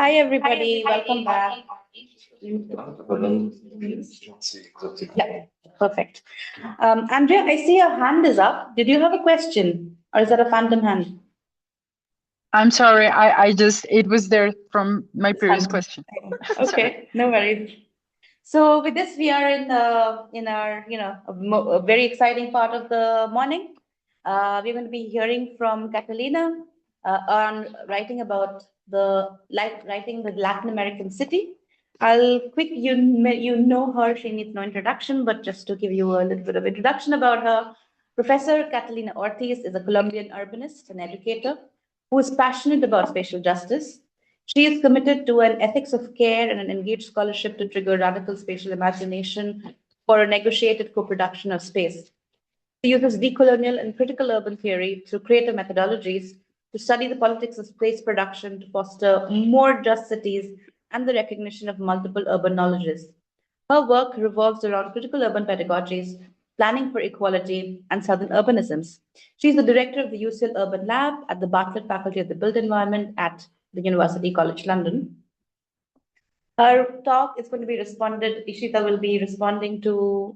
Hi, everybody. Welcome back. Yeah, perfect. Andrea, I see your hand is up. Did you have a question, or is that a phantom hand? I'm sorry, it was there from my previous question. Okay, no worries. So with this, we are in our a very exciting part of the morning. We're going to be hearing from Catalina on writing about writing the Latin American city. You know her. She needs no introduction, but just to give you a little bit of introduction about her, Professor Catalina Ortiz is a Colombian urbanist and educator who is passionate about spatial justice. She is committed to an ethics of care and an engaged scholarship to trigger radical spatial imagination for a negotiated co-production of space. She uses decolonial and critical urban theory through creative methodologies to study the politics of space production to foster more just cities and the recognition of multiple urban knowledges. Her work revolves around critical urban pedagogies, planning for equality, and southern urbanisms. She is the director of the UCL Urban Lab at the Bartlett Faculty of the Built Environment at the University College London. Her talk is going to be responded, Ishita will be responding to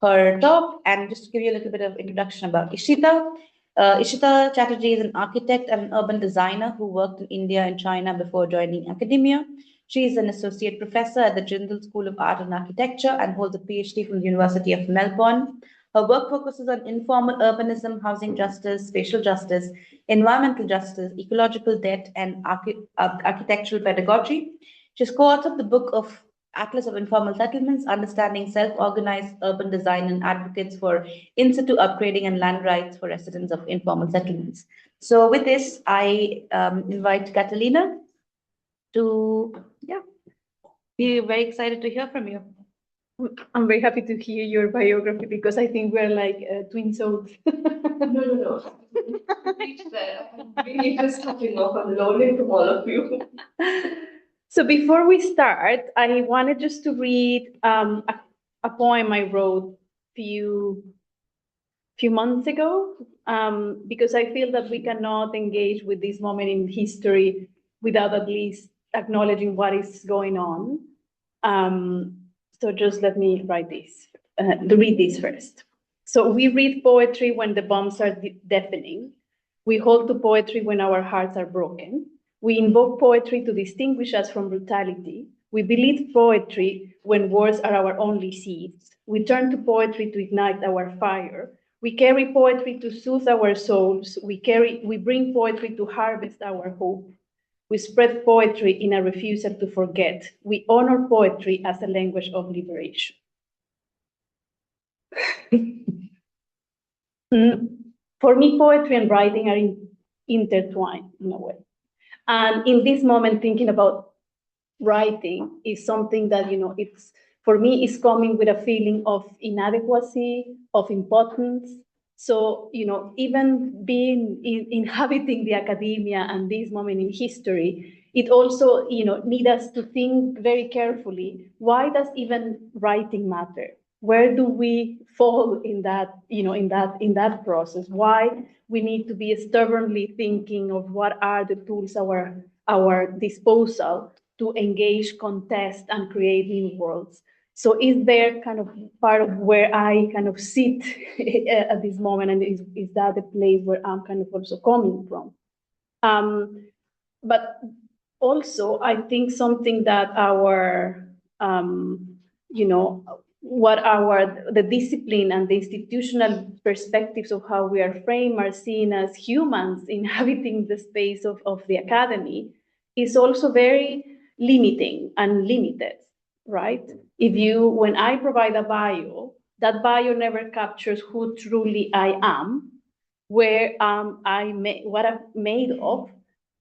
her talk. And just to give you a little bit of introduction about Ishita, Ishita Chatterjee is an architect and an urban designer who worked in India and China before joining academia. She is an associate professor at the Jindal School of Art and Architecture and holds a PhD from the University of Melbourne. Her work focuses on informal urbanism, housing justice, spatial justice, environmental justice, ecological debt, and architectural pedagogy. She's co-authored the book of Atlas of Informal Settlements, Understanding Self-Organized Urban Design and Advocates for In-situ Upgrading and Land Rights for Residents of Informal Settlements. So with this, I invite Catalina to, be very excited to hear from you. I'm very happy to hear your biography because I think we're like twin souls. No. Reach there. I'm really just touching off. I'm learning from all of you. So before we start, I wanted just to read a poem I wrote few months ago because I feel that we cannot engage with this moment in history without at least acknowledging what is going on. So just let me read this first. So we read poetry when the bombs are deafening. We hold to poetry when our hearts are broken. We invoke poetry to distinguish us from brutality. We believe poetry when words are our only seeds. We turn to poetry to ignite our fire. We carry poetry to soothe our souls. We bring poetry to harvest our hope. We spread poetry in a refusal to forget. We honor poetry as a language of liberation. For me, poetry and writing are intertwined in a way. And in this moment, thinking about writing is something that, it's for me, is coming with a feeling of inadequacy, of impotence. So, even being inhabiting the academia and this moment in history, it also, need us to think very carefully, why does even writing matter? Where do we fall in that, in that process? Why we need to be stubbornly thinking of what are the tools our disposal to engage, contest, and create new worlds. So is there kind of part of where I kind of sit at this moment, and is that the place where I'm kind of also coming from? But also, I think something that the discipline and the institutional perspectives of how we are framed are seen as humans inhabiting the space of the academy is also very limiting and limited, right? When I provide a bio, that bio never captures who truly I am, where what I'm made of,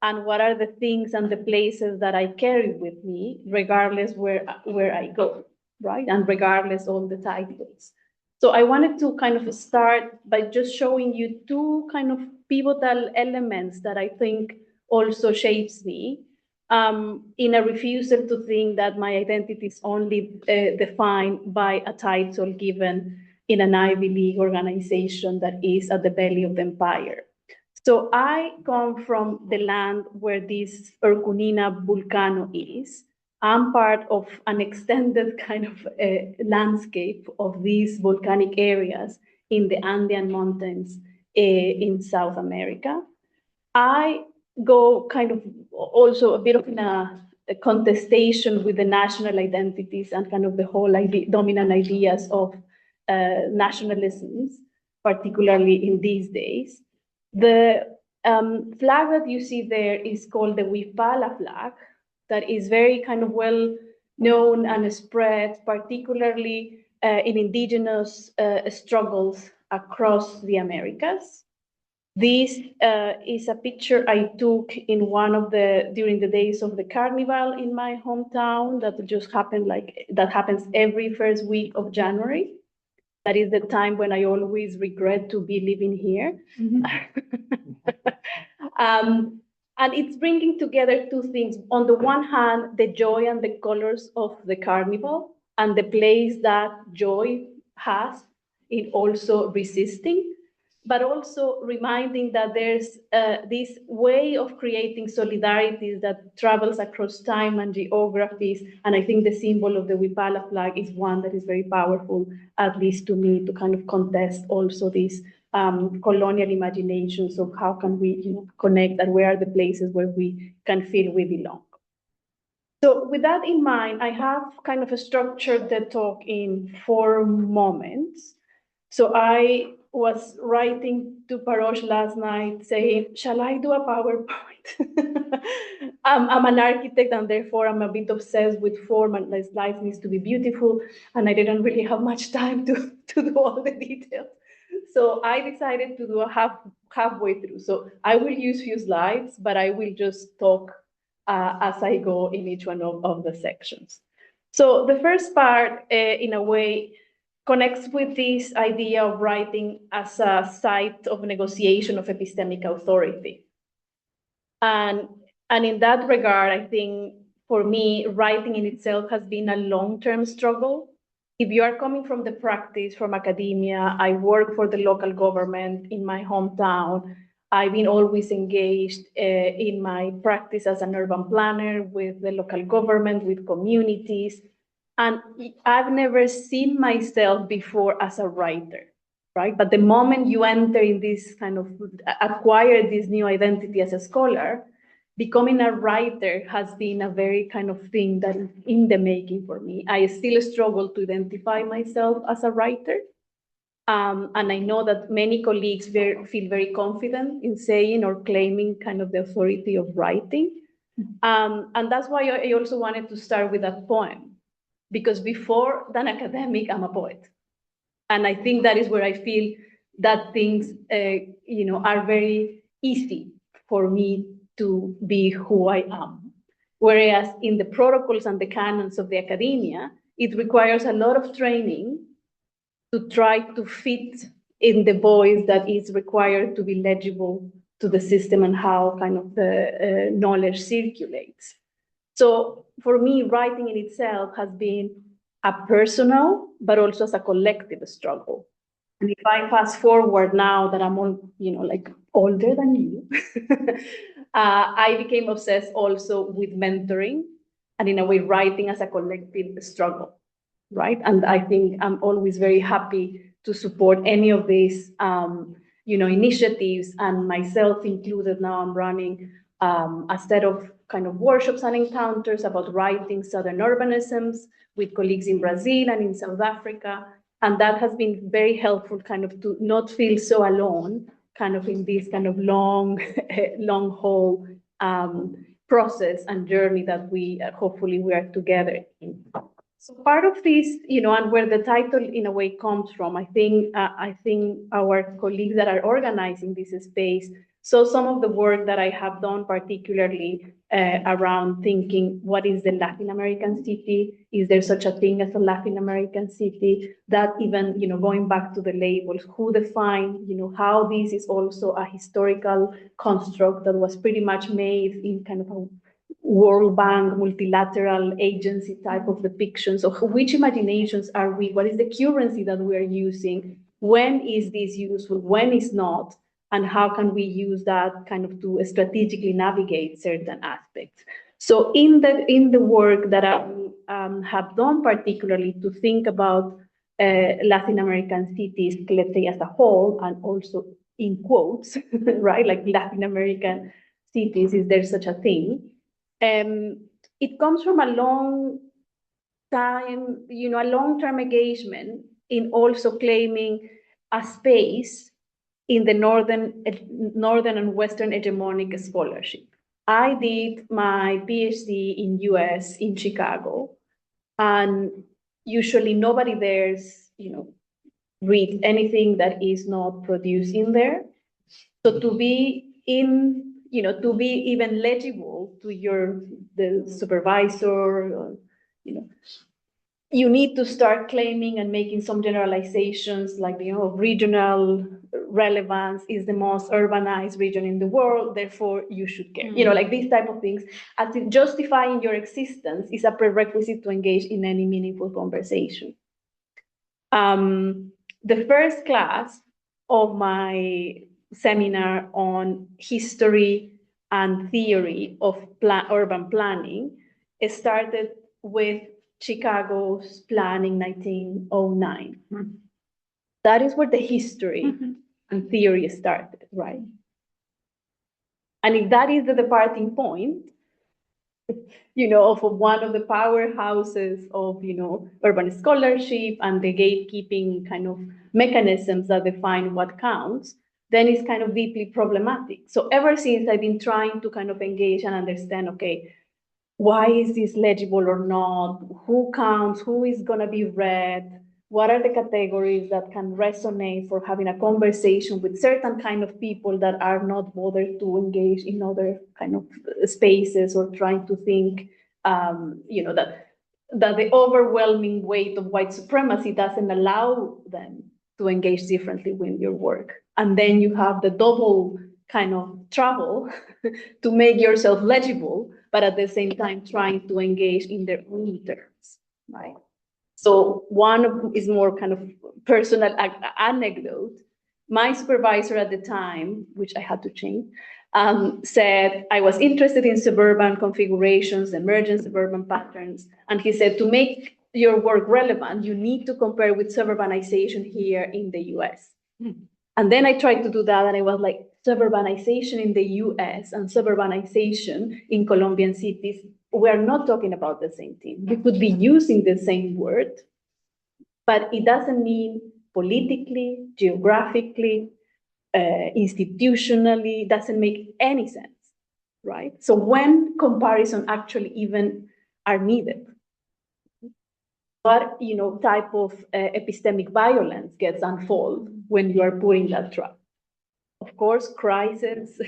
and what are the things and the places that I carry with me, regardless where I go, right? And regardless of the titles. So I wanted to kind of start by just showing you two kind of pivotal elements that I think also shapes me, in a refusal to think that my identity is only defined by a title given in an Ivy League organization that is at the belly of the empire. So I come from the land where this Urcunina volcano is. I'm part of an extended kind of landscape of these volcanic areas in the Andean mountains in South America. I go kind of also a bit of in a contestation with the national identities and kind of the whole dominant ideas of nationalisms, particularly in these days. The flag that you see there is called the Huipala flag, that is very kind of well known and spread, particularly in indigenous struggles across the Americas. This is a picture I took in during the days of the carnival in my hometown that just happened that happens every first week of January. That is the time when I always regret to be living here. And it's bringing together two things. On the one hand, the joy and the colors of the carnival and the place that joy has in also resisting, but also reminding that there's this way of creating solidarity that travels across time and geographies. And I think the symbol of the Huipala flag is one that is very powerful, at least to me, to kind of contest also these colonial imaginations of how can we connect and where are the places where we can feel we belong. So with that in mind, I have kind of structured the talk in 4 moments. So I was writing to Parosh last night saying, shall I do a PowerPoint? I'm an architect and therefore I'm a bit obsessed with form and this life needs to be beautiful. And I didn't really have much time to do all the details. So I decided to do a halfway through. So I will use few slides, but I will just talk as I go in each one of the sections. So the first part, in a way, connects with this idea of writing as a site of negotiation of epistemic authority. And in that regard, I think for me, writing in itself has been a long-term struggle. If you are coming from the practice, from academia, I work for the local government in my hometown. I've been always engaged in my practice as an urban planner with the local government, with communities. And I've never seen myself before as a writer, right? But the moment you enter in this kind of, acquire this new identity as a scholar, becoming a writer has been a very kind of thing that is in the making for me. I still struggle to identify myself as a writer. And I know that many colleagues feel very confident in saying or claiming kind of the authority of writing. And that's why I also wanted to start with that poem. Because before than academic, I'm a poet. And I think that is where I feel that things, are very easy for me to be who I am. Whereas in the protocols and the canons of the academia, it requires a lot of training to try to fit in the voice that is required to be legible to the system and how kind of the knowledge circulates. So for me, writing in itself has been a personal, but also as a collective struggle. And if I fast forward now that I'm all, older than you, I became obsessed also with mentoring and in a way writing as a collective struggle, right? And I think I'm always very happy to support any of these, initiatives, and myself included. Now I'm running a set of kind of workshops and encounters about writing Southern urbanisms with colleagues in Brazil and in South Africa. And that has been very helpful kind of to not feel so alone, kind of in this kind of long haul process and journey that we hopefully we are together in. So part of this, and where the title in a way comes from, I think our colleagues that are organizing this space. So some of the work that I have done, particularly around thinking, what is the Latin American city? Is there such a thing as a Latin American city? That even, going back to the labels, who define, how this is also a historical construct that was pretty much made in kind of a World Bank, multilateral agency type of depiction. So which imaginations are we? What is the currency that we are using? When is this useful? When is not? and how can we use that kind of to strategically navigate certain aspects. So in the work that I have done, particularly to think about Latin American cities, let's say as a whole, and also in quotes, right, like Latin American cities, is there such a thing? It comes from a long time, a long-term engagement in also claiming a space in the northern and western hegemonic scholarship. I did my PhD in US in Chicago, and usually nobody there's, read anything that is not produced in there. So to be to be even legible to the supervisor, you need to start claiming and making some generalizations like, regional relevance is the most urbanized region in the world, therefore you should care. Like these type of things. And justifying your existence is a prerequisite to engage in any meaningful conversation. The first class of my seminar on history and theory of urban planning started with Chicago's plan in 1909. That is where the history and theory started, right? And if that is the departing point, of one of the powerhouses of, urban scholarship and the gatekeeping kind of mechanisms that define what counts, then it's kind of deeply problematic. So ever since I've been trying to kind of engage and understand, okay, why is this legible or not? Who counts? Who is going to be read? What are the categories that can resonate for having a conversation with certain kind of people that are not bothered to engage in other kind of spaces or trying to think, that the overwhelming weight of white supremacy doesn't allow them to engage differently with your work. And then you have the double kind of trouble to make yourself legible, but at the same time trying to engage in their own terms, right? So one is more kind of personal anecdote. My supervisor at the time, which I had to change, said I was interested in suburban configurations, emergent suburban patterns, and he said to make your work relevant, you need to compare with suburbanization here in the US. And then I tried to do that, and I was like, suburbanization in the US and suburbanization in Colombian cities, we're not talking about the same thing. We could be using the same word, but it doesn't mean politically, geographically, institutionally, doesn't make any sense, right? So when comparison actually even are needed, what type of epistemic violence gets unfold when you are put in that trap? Of course, crisis,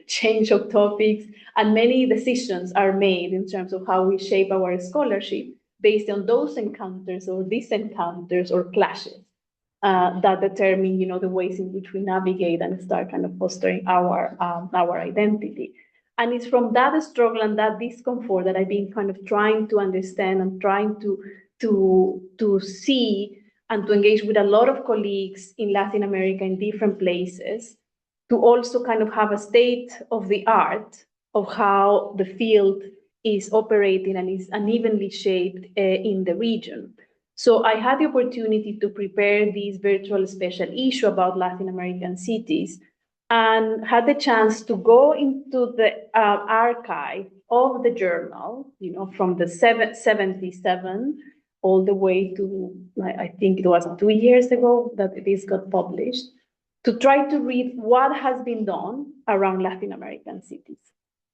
change of topics, and many decisions are made in terms of how we shape our scholarship based on those encounters or disencounters or clashes that determine, the ways in which we navigate and start kind of fostering our identity. And it's from that struggle and that discomfort that I've been kind of trying to understand and trying to see and to engage with a lot of colleagues in Latin America in different places, to also kind of have a state of the art of how the field is operating and is unevenly shaped in the region. So I had the opportunity to prepare this virtual special issue about Latin American cities and had the chance to go into the archive of the journal, from the 77 all the way to, I think it was 2 years ago that this got published, to try to read what has been done around Latin American cities.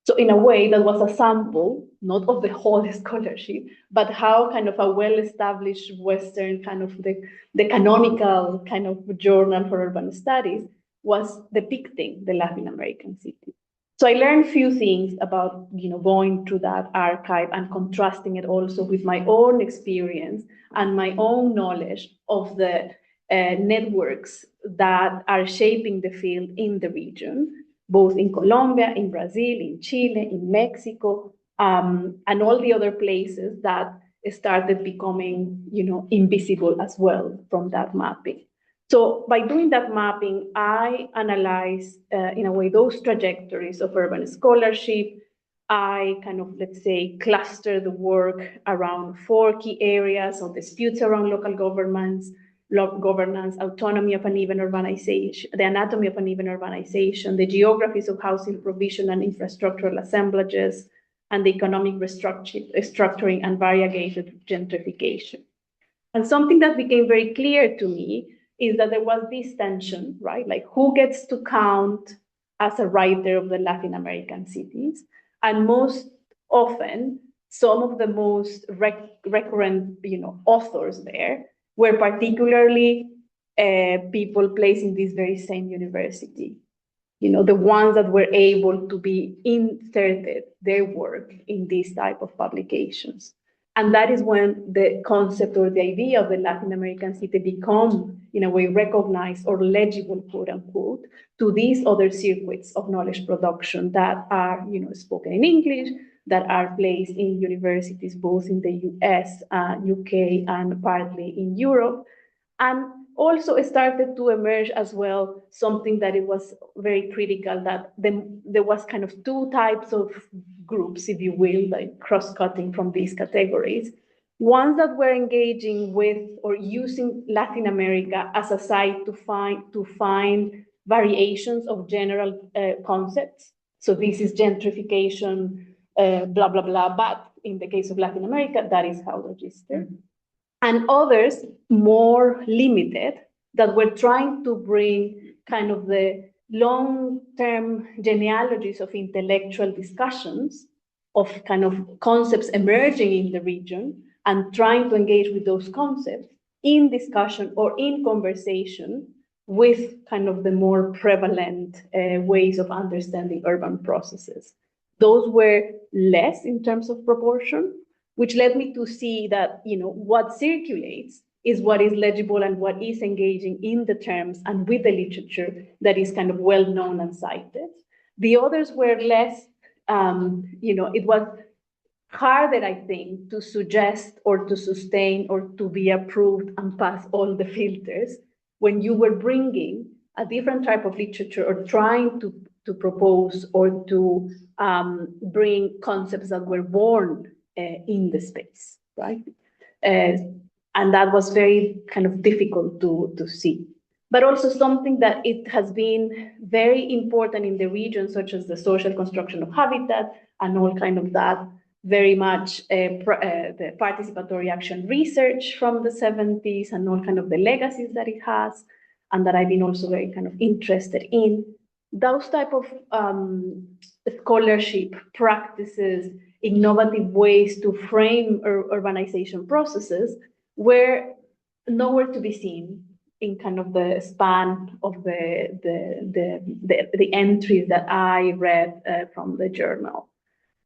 So in a way, that was a sample, not of the whole scholarship, but how kind of a well-established Western kind of the canonical kind of journal for urban studies was depicting the Latin American cities. So I learned a few things about, going through that archive and contrasting it also with my own experience and my own knowledge of the networks that are shaping the field in the region, both in Colombia, in Brazil, in Chile, in Mexico, and all the other places that started becoming, invisible as well from that mapping. So by doing that mapping, I analyze, in a way, those trajectories of urban scholarship. I kind of, let's say, cluster the work around 4 key areas of disputes around local governments, governance, autonomy of uneven urbanization, the anatomy of uneven urbanization, the geographies of housing provision and infrastructural assemblages, and the economic restructuring and variegated gentrification. And something that became very clear to me is that there was this tension, right? Like, who gets to count as a writer of the Latin American cities? And most often, some of the most recurrent, authors there were particularly people placed in this very same university. The ones that were able to be inserted their work in these type of publications. And that is when the concept or the idea of the Latin American city become, in a way, recognized or legible, quote unquote, to these other circuits of knowledge production that are, spoken in English, that are placed in universities, both in the US, UK, and partly in Europe. And also started to emerge as well something that it was very critical, that there was kind of 2 types of groups, if you will, like cross-cutting from these categories. Ones that were engaging with or using Latin America as a site to find variations of general concepts. So this is gentrification, blah, blah, blah. But in the case of Latin America, that is how registered. Mm-hmm. And others more limited that were trying to bring kind of the long-term genealogies of intellectual discussions of kind of concepts emerging in the region and trying to engage with those concepts in discussion or in conversation with kind of the more prevalent ways of understanding urban processes. Those were less in terms of proportion, which led me to see that, what circulates is what is legible and what is engaging in the terms and with the literature that is kind of well-known and cited. The others were less, it was harder, I think, to suggest or to sustain or to be approved and pass all the filters when you were bringing a different type of literature or trying to propose or to bring concepts that were born in the space, right? And that was very kind of difficult to see. But also something that it has been very important in the region, such as the social construction of habitat and all kind of that, very much the participatory action research from the 70s and all kind of the legacies that it has, and that I've been also very kind of interested in. Those type of scholarship practices, innovative ways to frame urbanization processes were nowhere to be seen in kind of the span of the entries that I read from the journal.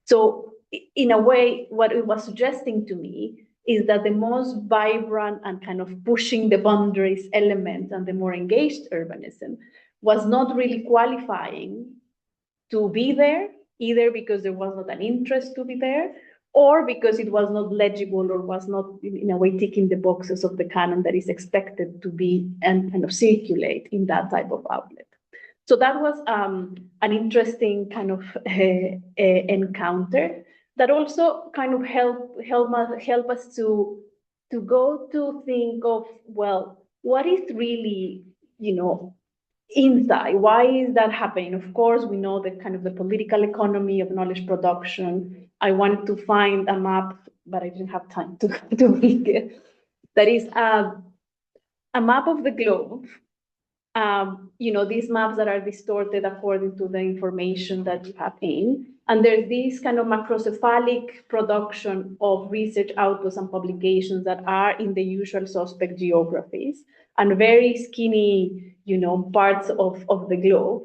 So in a way, what it was suggesting to me is that the most vibrant and kind of pushing the boundaries element and the more engaged urbanism was not really qualifying to be there, either because there was not an interest to be there, or because it was not legible or was not, in a way, ticking the boxes of the canon that is expected to be and kind of circulate in that type of outlet. So that was an interesting kind of encounter that also kind of help us to go to think of, well, what is really, inside? Why is that happening? Of course, we know that kind of the political economy of knowledge production. I wanted to find a map, but I didn't have time to make it. That is a map of the globe. These maps that are distorted according to the information that you have in. And there's this kind of macrocephalic production of research outputs and publications that are in the usual suspect geographies and very skinny, parts of the globe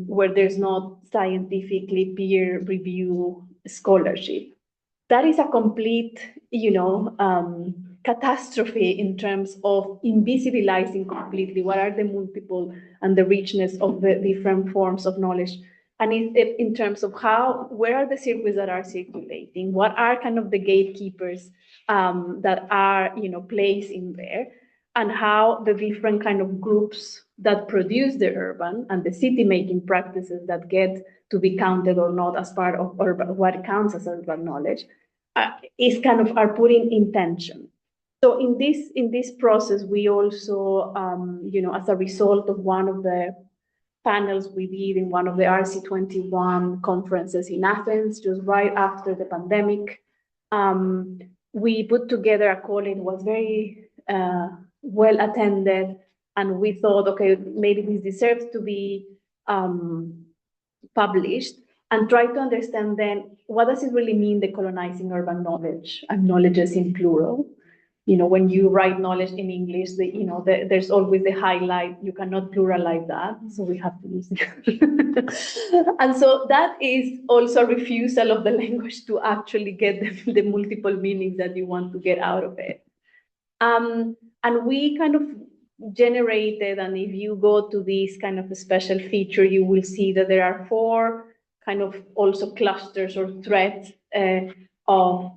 where there's not scientifically peer review scholarship. That is a complete, catastrophe in terms of invisibilizing completely what are the multiple and the richness of the different forms of knowledge. And in terms of where are the circuits that are circulating? What are kind of the gatekeepers that are, placed in there? and how the different kind of groups that produce the urban and the city making practices that get to be counted or not as part of urban, what counts as urban knowledge, is kind of are putting intention. So in this process, we also, as a result of one of the panels we did in one of the RC21 conferences in Athens, just right after the pandemic, we put together a call. It was very well attended, and we thought, okay, maybe this deserves to be published, and try to understand then what does it really mean, the colonizing urban knowledge, and knowledges in plural. When you write knowledge in English, there's always the highlight. You cannot pluralize that, so we have to use it. And so that is also a refusal of the language to actually get the multiple meanings that you want to get out of it. And we kind of generated, and if you go to this kind of a special feature, you will see that there are 4 kind of also clusters or threads of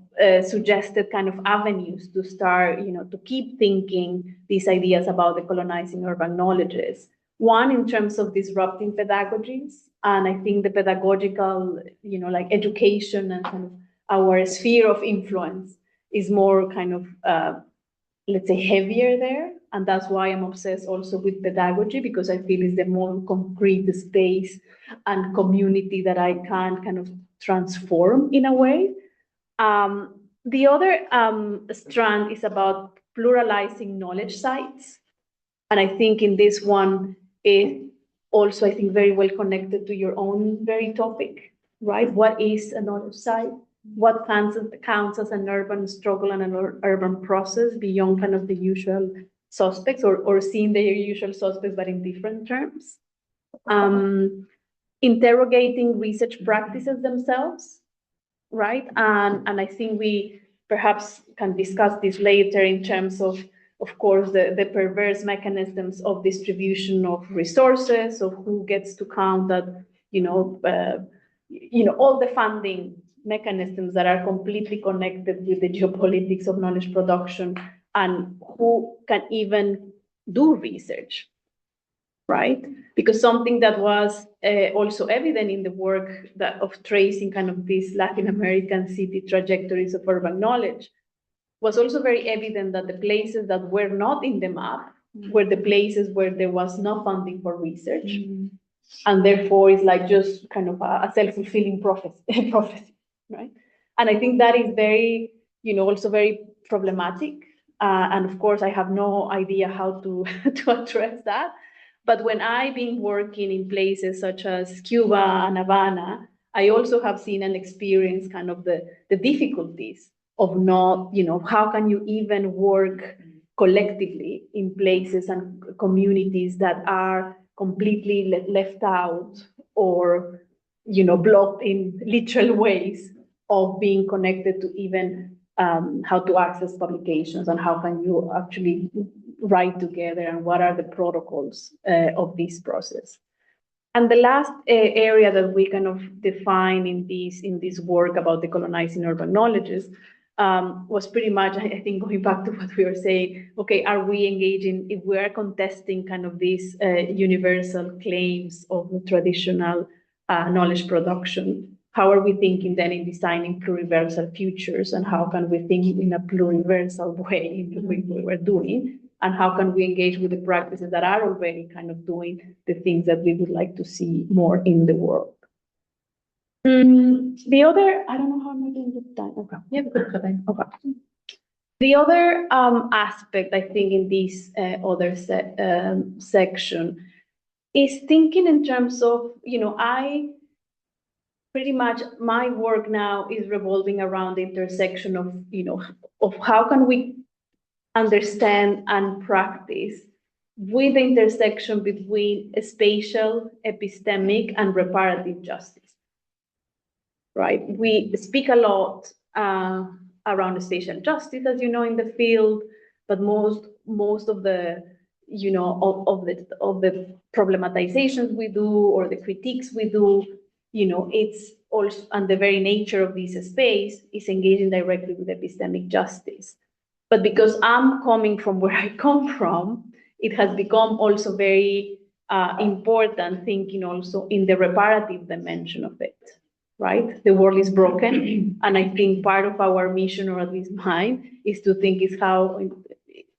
suggested kind of avenues to start, to keep thinking these ideas about the colonizing urban knowledges. One, in terms of disrupting pedagogies, and I think the pedagogical, like education and kind of our sphere of influence is more kind of, let's say, heavier there. And that's why I'm obsessed also with pedagogy, because I feel it's the more concrete space and community that I can kind of transform in a way. The other strand is about pluralizing knowledge sites. And I think in this one is also, I think, very well connected to your own very topic, right? What is a knowledge site? What counts as an urban struggle and an urban process beyond kind of the usual suspects, or seeing the usual suspects, but in different terms? Interrogating research practices themselves, right? And I think we perhaps can discuss this later in terms of course, the perverse mechanisms of distribution of resources, of who gets to count that, all the funding mechanisms that are completely connected with the geopolitics of knowledge production, and who can even do research, right? Because something that was also evident in the work of tracing kind of these Latin American city trajectories of urban knowledge was also very evident that the places that were not in the map were the places where there was no funding for research. And therefore it's like just kind of a self-fulfilling prophecy, right? And I think that is very, also very problematic. And of course, I have no idea how to address that. But when I've been working in places such as Cuba and Havana, I also have seen and experienced kind of the difficulties of not, how can you even work collectively in places and communities that are completely left out, or, blocked in literal ways of being connected to even how to access publications, and how can you actually write together, and what are the protocols of this process. And the last area that we kind of define in this work about the colonizing urban knowledges was pretty much, I think, going back to what we were saying, okay, are we engaging, if we are contesting kind of these universal claims of the traditional knowledge production, how are we thinking then in designing pluriversal futures, and how can we think in a pluriversal way in the way we were doing, and how can we engage with the practices that are already kind of doing the things that we would like to see more in the world. The other, I don't know how am I doing with time. Okay. Yeah, okay. The other aspect, I think, in this other section is thinking in terms of, I pretty much, my work now is revolving around the intersection of, of how can we understand and practice with the intersection between spatial, epistemic, and reparative justice. Right? We speak a lot around spatial justice, as you know, in the field, but most of the, of the problematizations we do, or the critiques we do, it's also, and the very nature of this space is engaging directly with epistemic justice. But because I'm coming from where I come from, it has become also very important thinking also in the reparative dimension of it, right? The world is broken. And I think part of our mission, or at least mine, is to think is how,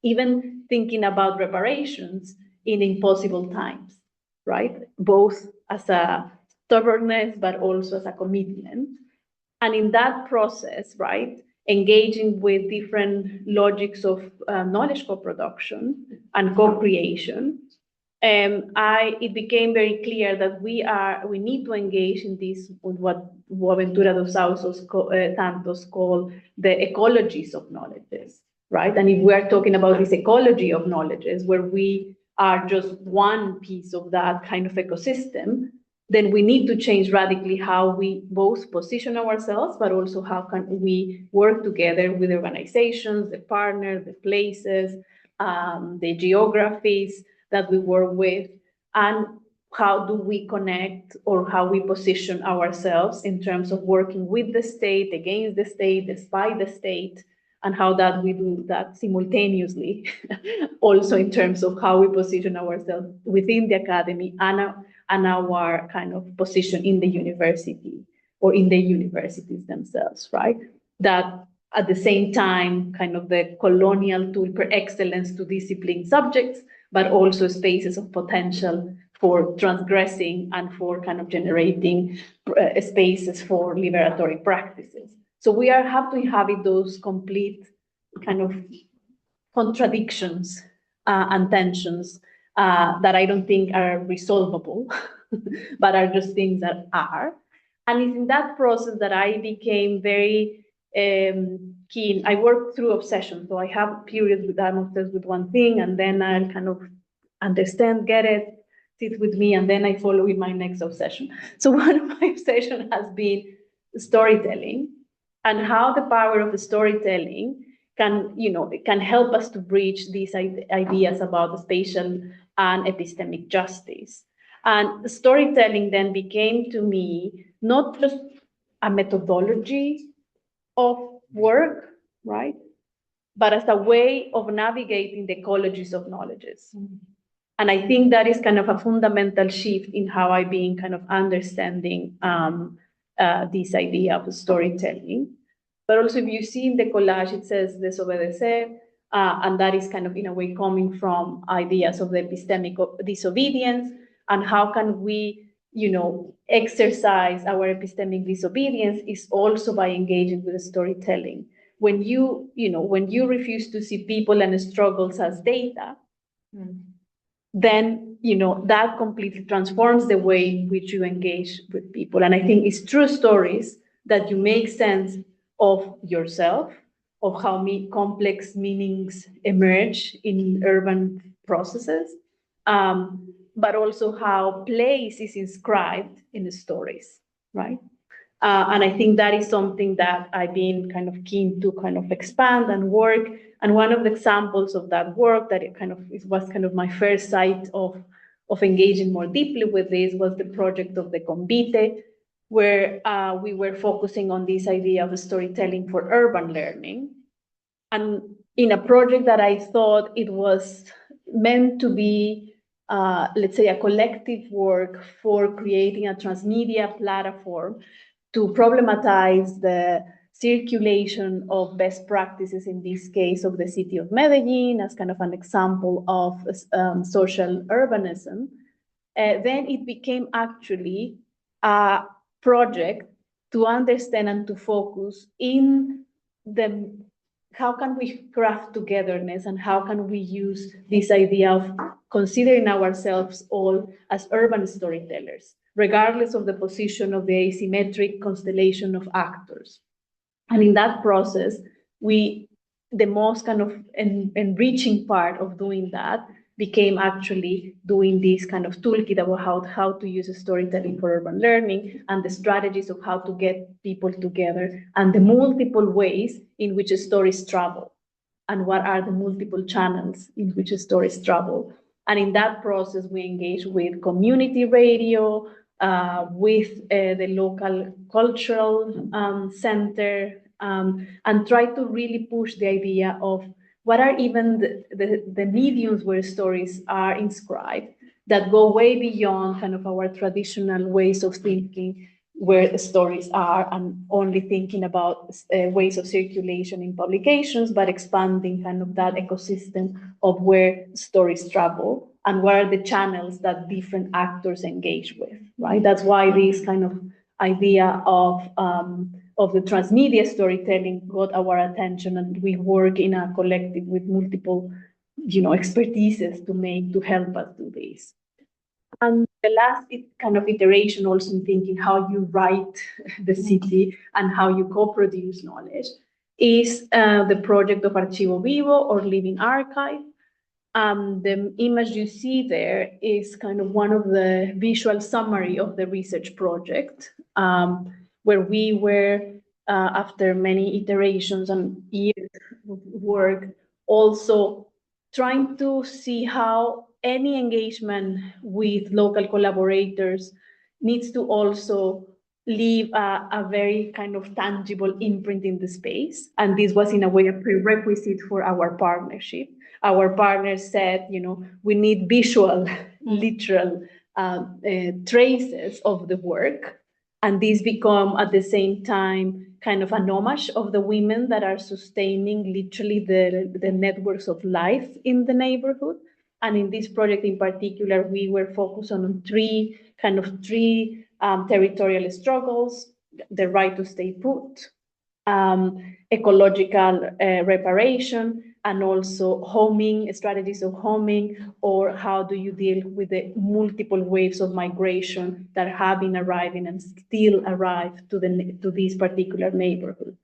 even thinking about reparations in impossible times, right? Both as a stubbornness, but also as a commitment. And in that process, right, engaging with different logics of knowledge co-production and co-creation, it became very clear that we need to engage in this, what Boaventura dos Santos call the ecologies of knowledges, right? And if we are talking about this ecology of knowledges, where we are just one piece of that kind of ecosystem, then we need to change radically how we both position ourselves, but also how can we work together with organizations, the partners, the places, the geographies that we work with, and how do we connect, or how we position ourselves in terms of working with the state, against the state, despite the state, and how that we do that simultaneously, also in terms of how we position ourselves within the academy and our kind of position in the university or in the universities themselves, right? That at the same time, kind of the colonial tool per excellence to discipline subjects, but also spaces of potential for transgressing and for kind of generating spaces for liberatory practices. So we have to inhabit those complete kind of contradictions and tensions that I don't think are resolvable, but are just things that are. And it's in that process that I became very keen. I work through obsession. So I have periods with I'm obsessed with one thing, and then I'll kind of understand, get it, sit with me, and then I follow with my next obsession. So one of my obsessions has been storytelling, and how the power of the storytelling can, it can help us to bridge these ideas about the spatial and epistemic justice. And storytelling then became to me not just a methodology of work, right? But as a way of navigating the ecologies of knowledges. Mm-hmm. And I think that is kind of a fundamental shift in how I've been kind of understanding this idea of storytelling. But also, if you see in the collage, it says desobedecer, and that is kind of in a way coming from ideas of the epistemic disobedience, and how can we, exercise our epistemic disobedience is also by engaging with the storytelling. When you refuse to see people and struggles as data, then, that completely transforms the way in which you engage with people. And I think it's through stories that you make sense of yourself, of how complex meanings emerge in urban processes, but also how place is inscribed in the stories, right? And I think that is something that I've been kind of keen to kind of expand and work. And one of the examples of that work that was kind of my first sight of engaging more deeply with this was the project of the Convite, where we were focusing on this idea of storytelling for urban learning. And in a project that I thought it was meant to be, let's say, a collective work for creating a transmedia platform to problematize the circulation of best practices, in this case of the city of Medellin, as kind of an example of social urbanism, then it became actually a project to understand and to focus in how can we craft togetherness, and how can we use this idea of considering ourselves all as urban storytellers, regardless of the position of the asymmetric constellation of actors. And in that process, the most kind of enriching part of doing that became actually doing this kind of toolkit about how to use storytelling for urban learning, and the strategies of how to get people together, and the multiple ways in which stories travel, and what are the multiple channels in which stories travel. And in that process, we engage with community radio, with the local cultural center, and try to really push the idea of what are even the mediums where stories are inscribed that go way beyond kind of our traditional ways of thinking where stories are and only thinking about ways of circulation in publications, but expanding kind of that ecosystem of where stories travel and what are the channels that different actors engage with, right? That's why this kind of idea of the transmedia storytelling got our attention, and we work in a collective with multiple, expertises to help us do this. And the last kind of iteration, also in thinking how you write the city and how you co-produce knowledge, is the project of Archivo Vivo, or Living Archive. The image you see there is kind of one of the visual summary of the research project, where we were, after many iterations and years of work, also trying to see how any engagement with local collaborators needs to also leave a very kind of tangible imprint in the space. And this was in a way a prerequisite for our partnership. Our partners said, we need visual, literal traces of the work. And these become at the same time kind of an homage of the women that are sustaining literally the networks of life in the neighborhood. And in this project in particular, we were focused on three territorial struggles: the right to stay put, ecological reparation, and also homing, strategies of homing, or how do you deal with the multiple waves of migration that have been arriving and still arrive to this particular neighborhood.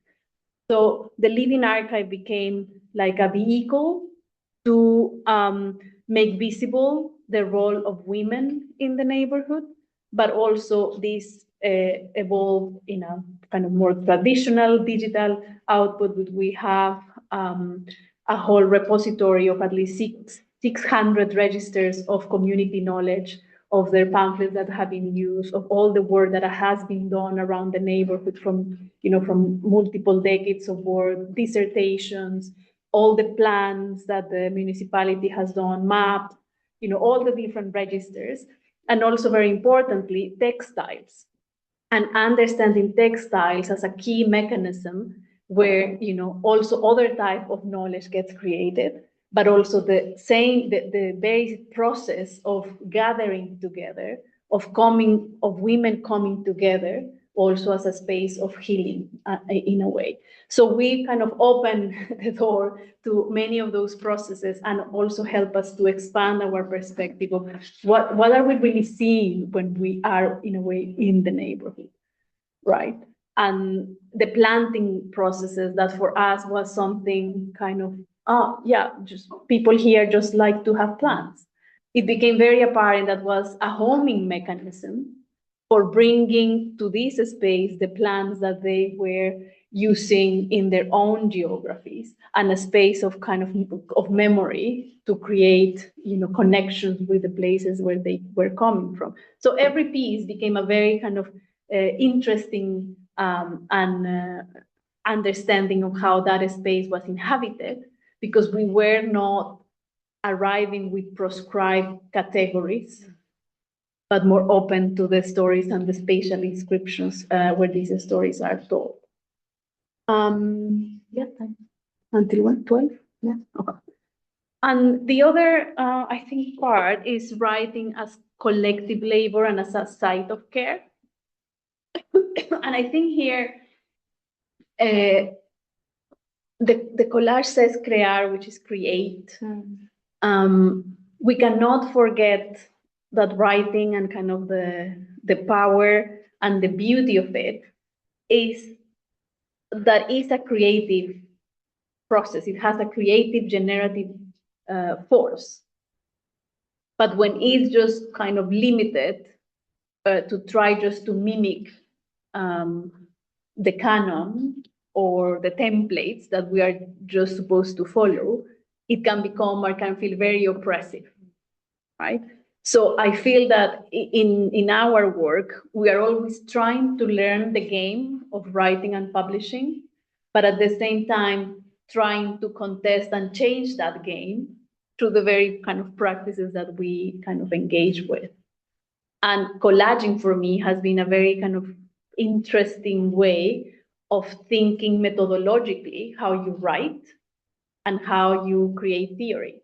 So the Living Archive became like a vehicle to make visible the role of women in the neighborhood, but also this evolved in a kind of more traditional digital output. We have a whole repository of at least 600 registers of community knowledge, of their pamphlets that have been used, of all the work that has been done around the neighborhood from multiple decades of work, dissertations, all the plans that the municipality has done, mapped, all the different registers, and also very importantly, textiles, and understanding textiles as a key mechanism where, also other type of knowledge gets created, but also the basic process of gathering together, of women coming together, also as a space of healing in a way. So we kind of open the door to many of those processes, and also help us to expand our perspective of what are we really seeing when we are in a way in the neighborhood, right? And the planting processes, that for us was something kind of, just people here just like to have plants. It became very apparent that was a homing mechanism for bringing to this space the plants that they were using in their own geographies, and a space of kind of memory to create, connections with the places where they were coming from. So every piece became a very kind of interesting and understanding of how that space was inhabited, because we were not arriving with prescribed categories, but more open to the stories and the spatial inscriptions where these stories are told. Until 12? Yeah. Okay. And the other, I think, part is writing as collective labor and as a site of care. And I think here, the collage says crear, which is create. We cannot forget that writing and kind of the power and the beauty of it is that it's a creative process. It has a creative generative force. But when it's just kind of limited to try just to mimic the canon or the templates that we are just supposed to follow, it can become or can feel very oppressive, right? So I feel that in our work, we are always trying to learn the game of writing and publishing, but at the same time, trying to contest and change that game through the very kind of practices that we kind of engage with. And collaging for me has been a very kind of interesting way of thinking methodologically how you write and how you create theory,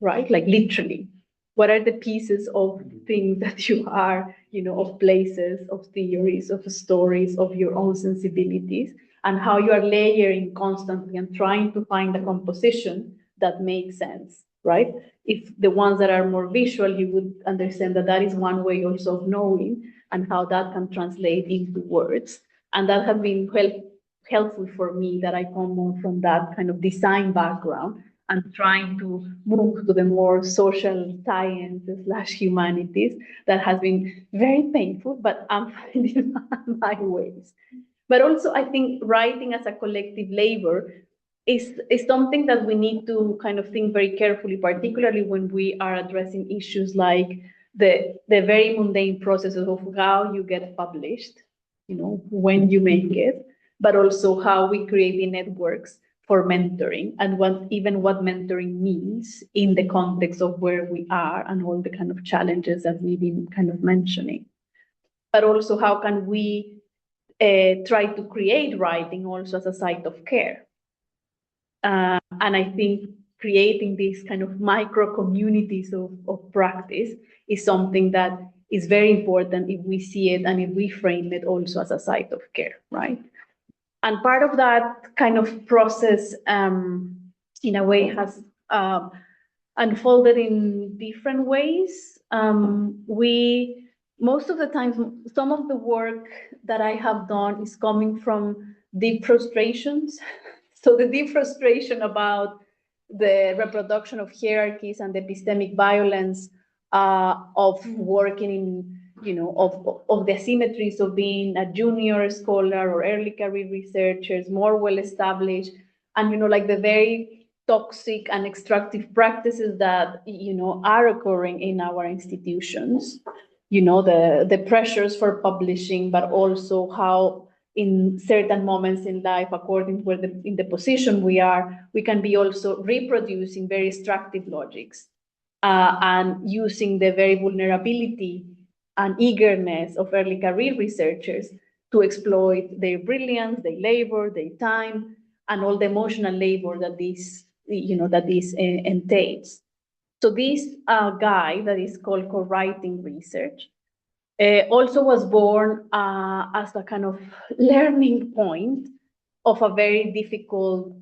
right? Like literally, what are the pieces of things that you are, of places, of theories, of stories, of your own sensibilities, and how you are layering constantly and trying to find a composition that makes sense, right? If the ones that are more visual, you would understand that that is one way also of knowing and how that can translate into words. And that has been helpful for me, that I come more from that kind of design background and trying to move to the more social sciences / humanities. That has been very painful, but I'm finding my ways. But also, I think writing as a collective labor is something that we need to kind of think very carefully, particularly when we are addressing issues like the very mundane processes of how you get published, when you make it, but also how we create the networks for mentoring and what mentoring means in the context of where we are and all the kind of challenges that we've been kind of mentioning. But also, how can we try to create writing also as a site of care? And I think creating these kind of micro communities of practice is something that is very important if we see it and if we frame it also as a site of care, right? And part of that kind of process, in a way, has unfolded in different ways. Most of the time, some of the work that I have done is coming from deep frustrations. So the deep frustration about the reproduction of hierarchies and the epistemic violence of working in, of the asymmetries of being a junior scholar or early career researchers, more well-established, and, like the very toxic and extractive practices that, are occurring in our institutions, the pressures for publishing, but also how in certain moments in life, according to in the position we are, we can be also reproducing very extractive logics and using the very vulnerability and eagerness of early career researchers to exploit their brilliance, their labor, their time, and all the emotional labor that this entails. So this guide that is called co-writing research also was born as a kind of learning point of a very difficult,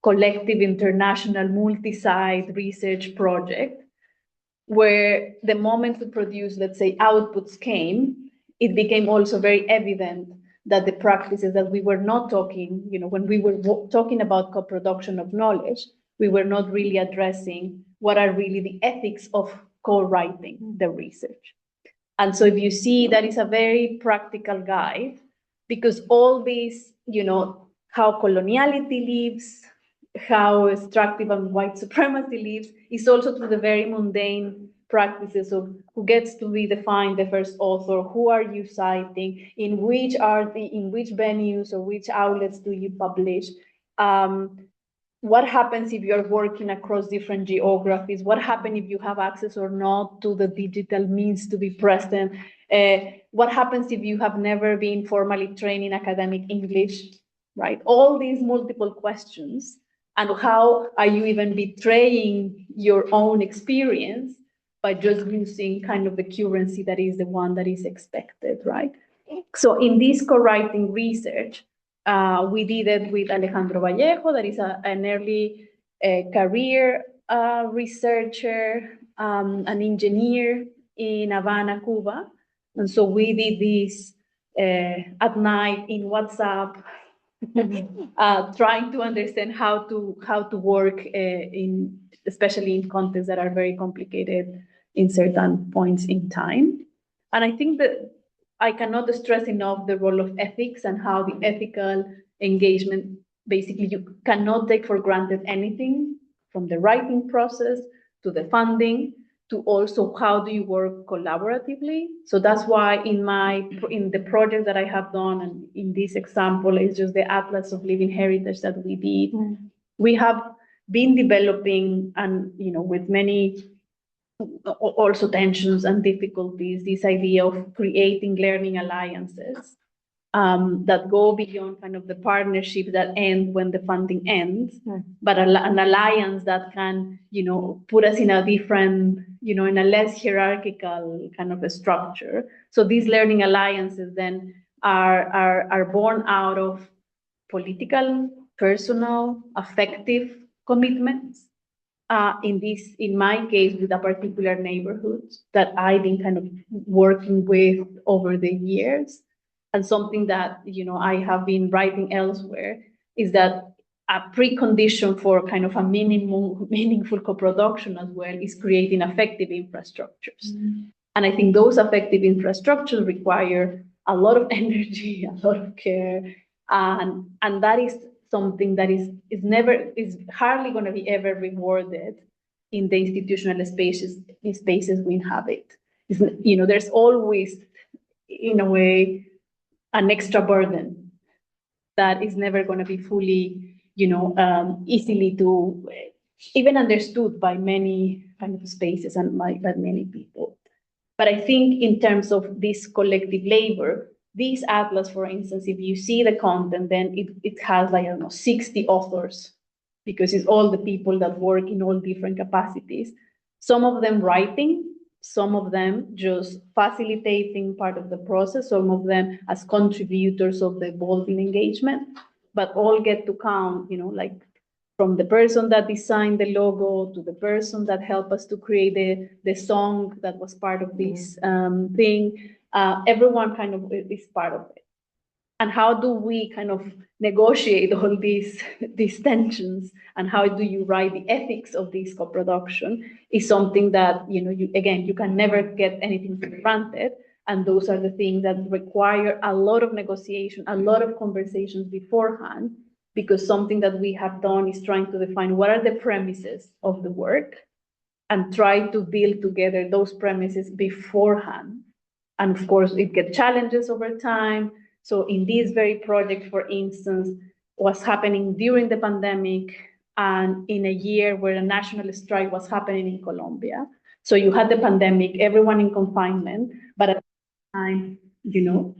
collective international multi-site research project, where the moment to produce, let's say, outputs came, it became also very evident that the practices that we were not talking, when we were talking about co-production of knowledge, we were not really addressing what are really the ethics of co-writing the research. And so if you see, that is a very practical guide, because all these, how coloniality lives, how extractive and white supremacy lives, is also through the very mundane practices of who gets to be defined the first author, who are you citing, in which venues or which outlets do you publish, what happens if you're working across different geographies, what happens if you have access or not to the digital means to be present, what happens if you have never been formally trained in academic English, right? All these multiple questions, and how are you even betraying your own experience by just using kind of the currency that is the one that is expected, right? So in this co-writing research, we did it with Alejandro Vallejo, that is an early career researcher, an engineer in Havana, Cuba. And so we did this at night in WhatsApp, trying to understand how to work especially in contexts that are very complicated in certain points in time. And I think that I cannot stress enough the role of ethics and how the ethical engagement, basically you cannot take for granted anything, from the writing process to the funding to also how do you work collaboratively. So that's why in the project that I have done, and in this example, it's just the Atlas of Living Heritage that we did. We have been developing, and with many also tensions and difficulties, this idea of creating learning alliances that go beyond kind of the partnership that end when the funding ends, but an alliance that can, put us in a different, in a less hierarchical kind of a structure. So these learning alliances then are born out of political, personal, affective commitments. In my case, with a particular neighborhood that I've been kind of working with over the years. And something that, I have been writing elsewhere is that a precondition for kind of a meaningful co-production as well is creating effective infrastructures. And I think those effective infrastructures require a lot of energy, a lot of care, and that is something that is hardly going to be ever rewarded in the institutional spaces we inhabit. There's always, in a way, an extra burden that is never going to be fully, easily to even understood by many kind of spaces and by many people. But I think in terms of this collective labor, this atlas, for instance, if you see the content, then it has like, 60 authors, because it's all the people that work in all different capacities. Some of them writing, some of them just facilitating part of the process, some of them as contributors of the evolving engagement, but all get to count, like from the person that designed the logo to the person that helped us to create the song that was part of this thing. Everyone kind of is part of it. And how do we kind of negotiate all these tensions, and how do you write the ethics of this co-production is something that, you can never get anything for granted. And those are the things that require a lot of negotiation, a lot of conversations beforehand, because something that we have done is trying to define what are the premises of the work and try to build together those premises beforehand. And of course, it gets challenges over time. So in this very project, for instance, was happening during the pandemic and in a year where a national strike was happening in Colombia. So you had the pandemic, everyone in confinement, but at the time,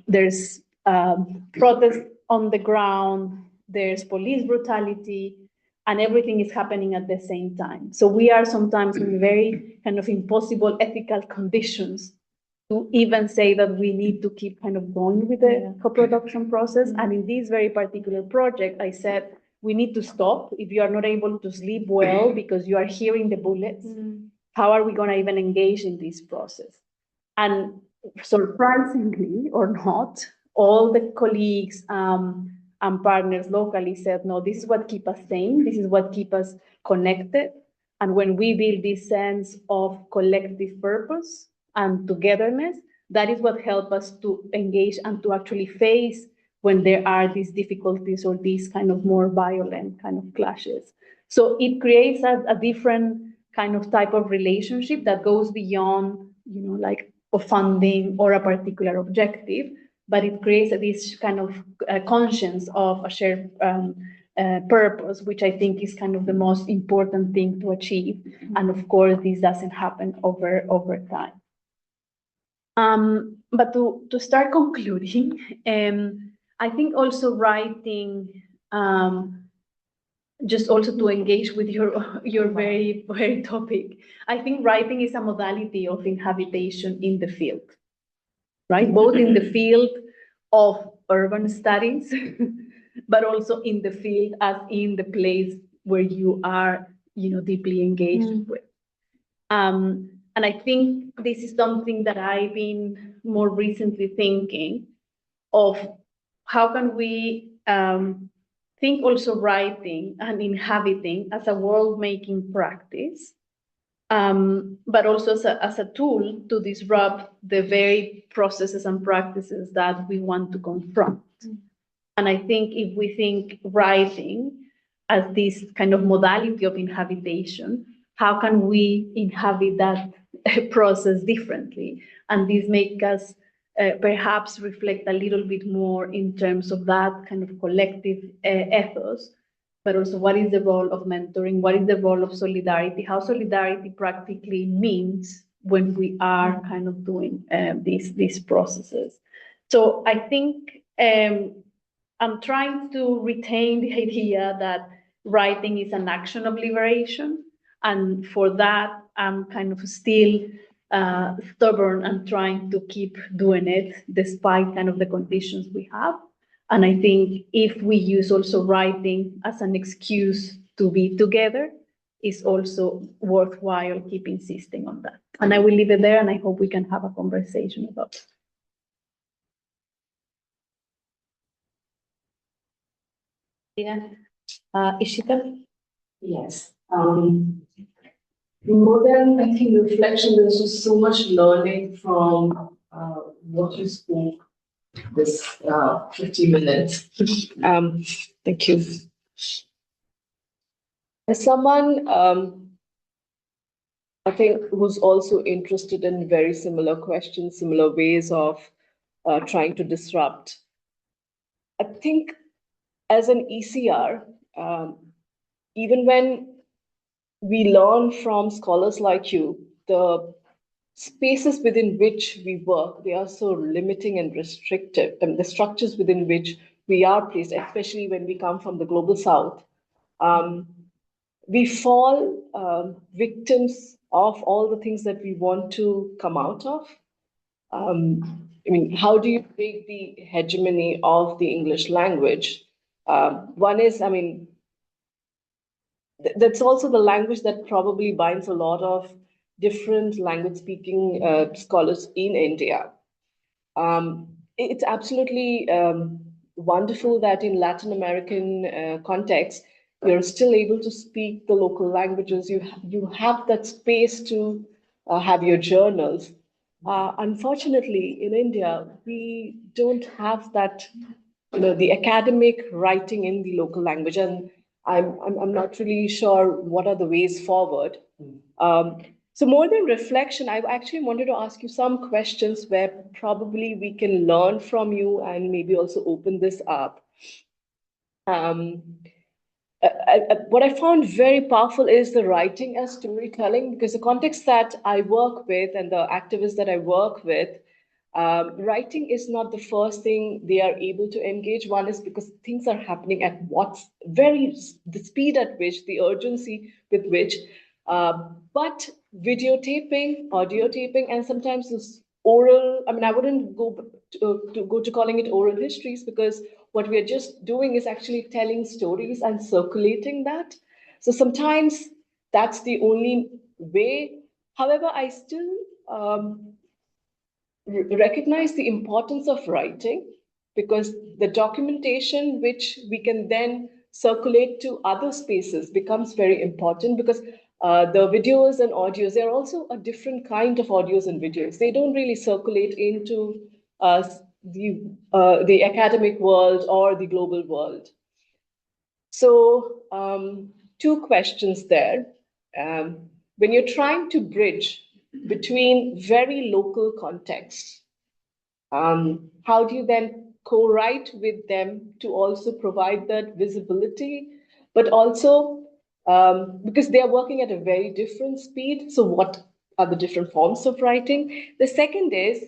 there's protests on the ground, there's police brutality, and everything is happening at the same time. So we are sometimes in very kind of impossible ethical conditions to even say that we need to keep kind of going with the co-production process. And in this very particular project, I said, we need to stop. If you are not able to sleep well because you are hearing the bullets, how are we going to even engage in this process? And surprisingly or not, all the colleagues and partners locally said, no, this is what keeps us sane. This is what keeps us connected. And when we build this sense of collective purpose and togetherness, that is what helps us to engage and to actually face when there are these difficulties or these kind of more violent kind of clashes. So it creates a different kind of type of relationship that goes beyond, like a funding or a particular objective, but it creates this kind of conscience of a shared purpose, which I think is kind of the most important thing to achieve. And of course, this doesn't happen over time. But to start concluding, I think also writing, just also to engage with your very, very topic, I think writing is a modality of inhabitation in the field, right? Both in the field of urban studies, but also in the field as in the place where you are, deeply engaged with. And I think this is something that I've been more recently thinking of. How can we think also writing and inhabiting as a world-making practice, but also as a tool to disrupt the very processes and practices that we want to confront. And I think if we think writing as this kind of modality of inhabitation, how can we inhabit that process differently. And this makes us perhaps reflect a little bit more in terms of that kind of collective ethos, but also what is the role of mentoring, what is the role of solidarity, how solidarity practically means when we are kind of doing these processes. So I think I'm trying to retain the idea that writing is an action of liberation. And for that, I'm kind of still stubborn and trying to keep doing it despite kind of the conditions we have. And I think if we use also writing as an excuse to be together, it's also worthwhile keep insisting on that. And I will leave it there, and I hope we can have a conversation about it. Yeah. Ishita? Yes. More than I think reflection, there's just so much learning from what you spoke this 50 minutes. Thank you. As someone, I think, who's also interested in very similar questions, similar ways of trying to disrupt, I think as an ECR, even when we learn from scholars like you, the spaces within which we work, they are so limiting and restrictive, and the structures within which we are placed, especially when we come from the global south, we fall victims of all the things that we want to come out of. I mean, how do you break the hegemony of the English language? One is, I mean, that's also the language that probably binds a lot of different language speaking scholars in India. It's absolutely wonderful that in Latin American context, you're still able to speak the local languages. You have that space to have your journals. Unfortunately, in India, we don't have that, the academic writing in the local language, and I'm not really sure what are the ways forward. So more than reflection, I actually wanted to ask you some questions where probably we can learn from you and maybe also open this up. What I found very powerful is the writing as storytelling, because the context that I work with and the activists that I work with, writing is not the first thing they are able to engage. One is because things are happening at the speed at which, the urgency with which, but videotaping, audio taping, and sometimes this oral, I mean, I wouldn't go to calling it oral histories, because what we are just doing is actually telling stories and circulating that. So sometimes that's the only way. However, I still recognize the importance of writing, because the documentation which we can then circulate to other spaces becomes very important, because the videos and audios, they're also a different kind of audios and videos. They don't really circulate into the academic world or the global world. So two questions there. When you're trying to bridge between very local contexts, how do you then co-write with them to also provide that visibility, but also because they are working at a very different speed, so what are the different forms of writing? The second is,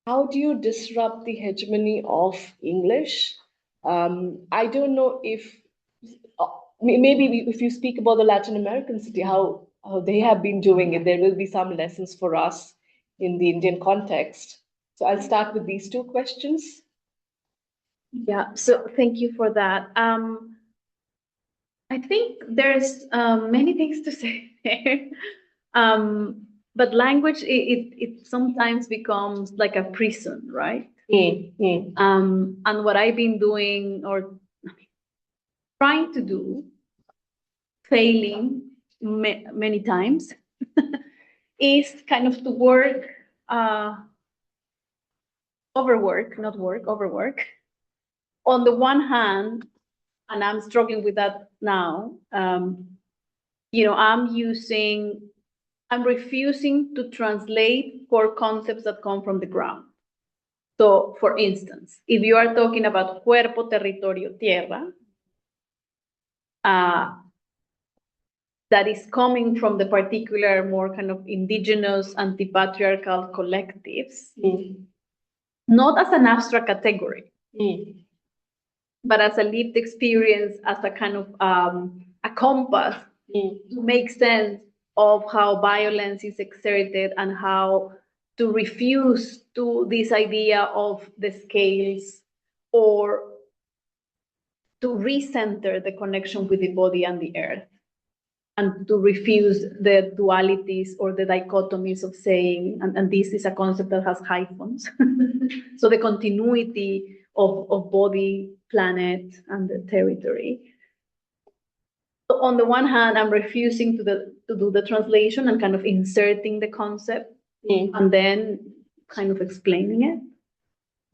how do you disrupt the hegemony of English? I don't know if maybe if you speak about the Latin American city, how they have been doing it, there will be some lessons for us in the Indian context. So I'll start with these two questions. Yeah, so thank you for that. I think there's many things to say there. But language, it sometimes becomes like a prison, right? And what I've been doing, or trying to do, failing many times, is kind of to work, overwork. On the one hand, and I'm struggling with that now, I'm using I'm refusing to translate core concepts that come from the ground. So, for instance, if you are talking about cuerpo, territorio, tierra, that is coming from the particular, more kind of indigenous, anti-patriarchal collectives, not as an abstract category, but as a lived experience, as a kind of a compass to make sense of how violence is exerted and how to refuse to this idea of the scales, or to recenter the connection with the body and the earth, and to refuse the dualities or the dichotomies of saying, and this is a concept that has hyphens. So the continuity of body, planet, and the territory. So on the one hand, I'm refusing to do the translation and kind of inserting the concept and then kind of explaining it.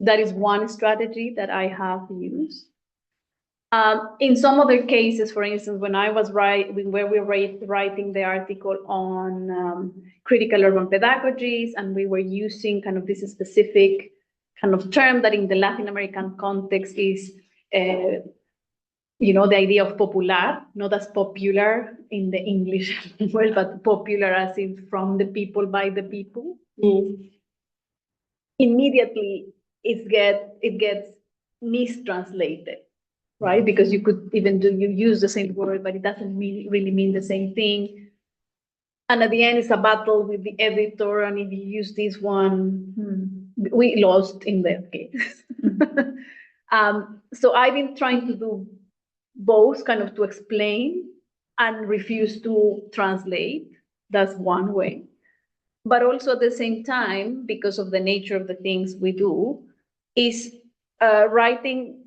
That is one strategy that I have used. In some other cases, for instance, when we were writing the article on critical urban pedagogies, and we were using kind of this specific kind of term that in the Latin American context is, the idea of popular, not as popular in the English world, but popular as in from the people, by the people. Immediately, it gets mistranslated. Right, because you could even you use the same word, but it doesn't really mean the same thing. And at the end, it's a battle with the editor. And if you use this one, we lost in that case. So I've been trying to do both, kind of to explain and refuse to translate. That's one way. But also at the same time, because of the nature of the things we do, is writing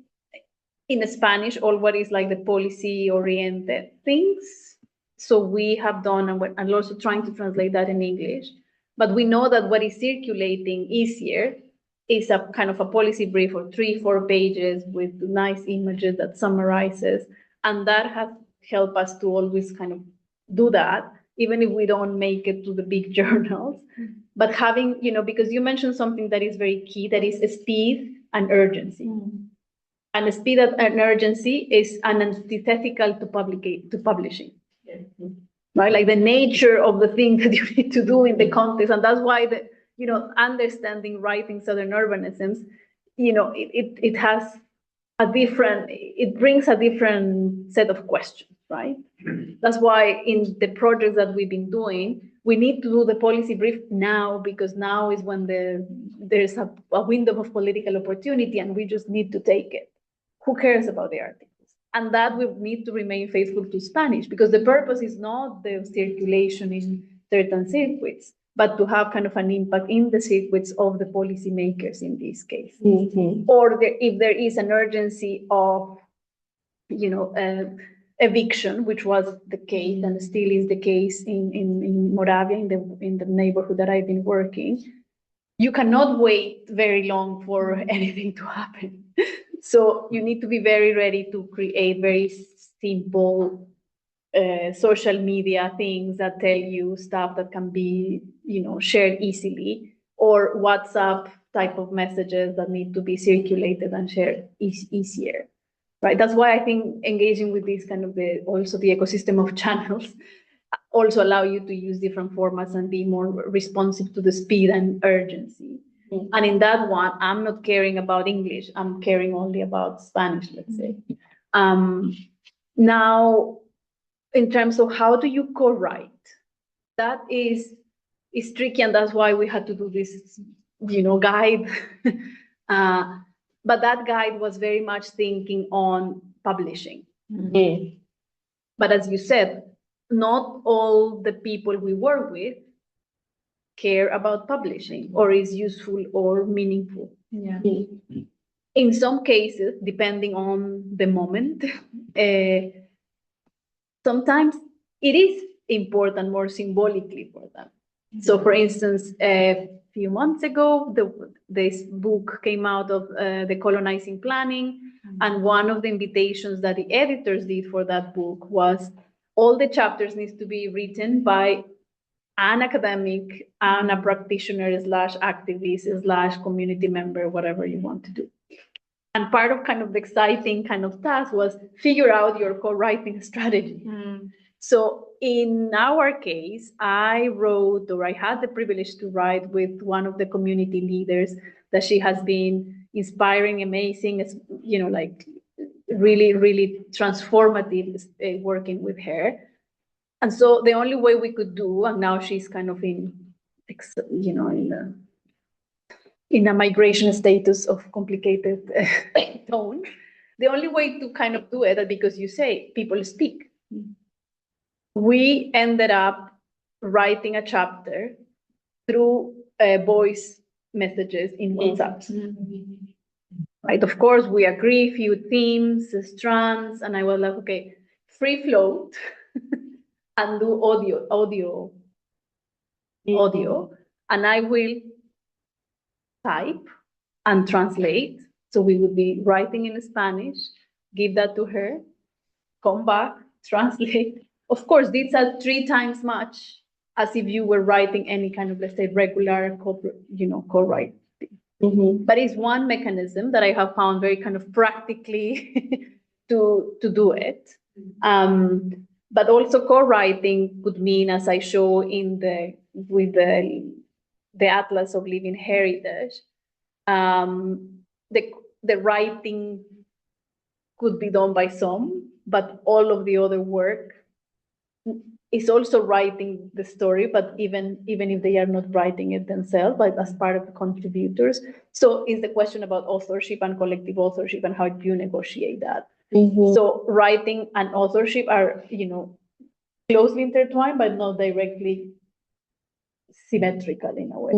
in Spanish, all what is like the policy-oriented things. So we have done, and also trying to translate that in English. But we know that what is circulating easier is a kind of a policy brief of 3-4 pages with nice images that summarizes. And that has helped us to always kind of do that, even if we don't make it to the big journals. But having, because you mentioned something that is very key, that is speed and urgency. And speed and urgency is an antithetical to publishing. Right? Like the nature of the thing that you need to do in the context. And that's why understanding writing Southern urbanisms, it has it brings a different set of questions, right? That's why in the projects that we've been doing, we need to do the policy brief now, because now is when there's a window of political opportunity and we just need to take it. Who cares about the articles? And that we need to remain faithful to Spanish, because the purpose is not the circulation in certain circuits, but to have kind of an impact in the circuits of the policymakers in this case. Or if there is an urgency of, eviction, which was the case and still is the case in Moravia, in the neighborhood that I've been working, you cannot wait very long for anything to happen. So you need to be very ready to create very simple social media things that tell you stuff that can be, shared easily, or WhatsApp type of messages that need to be circulated and shared easier, right? That's why I think engaging with this kind of also the ecosystem of channels also allow you to use different formats and be more responsive to the speed and urgency. And in that one, I'm not caring about English. I'm caring only about Spanish, let's say. Now, in terms of how do you co-write, that is tricky, and that's why we had to do this, guide. But that guide was very much thinking on publishing. But as you said, not all the people we work with care about publishing or is useful or meaningful. Yeah. In some cases, depending on the moment, sometimes it is important more symbolically for them. So for instance, a few months ago, this book came out of Decolonizing Planning, and one of the invitations that the editors did for that book was all the chapters needs to be written by an academic and a practitioner slash activist slash community member, whatever you want to do. And part of kind of the exciting kind of task was figure out your co-writing strategy. So in our case, I had the privilege to write with one of the community leaders that she has been inspiring, amazing, like really, really transformative working with her. And so the only way we could do, and now she's kind of in a migration status of complicated tone, the only way to kind of do it, because you say people speak. We ended up writing a chapter through voice messages in WhatsApp. Right, of course, we agree few themes, strands, and I was like, okay, free float and do audio, and I will type and translate. So we would be writing in Spanish, give that to her, come back, translate. Of course, these are 3 times much as if you were writing any kind of, let's say, regular co-writing. But it's one mechanism that I have found very kind of practically to do it. But also co-writing could mean, as I show with the Atlas of Living Heritage, the writing could be done by some, but all of the other work is also writing the story, but even if they are not writing it themselves, but as part of the contributors. So it's the question about authorship and collective authorship and how you negotiate that. So writing and authorship are, closely intertwined, but not directly symmetrical in a way.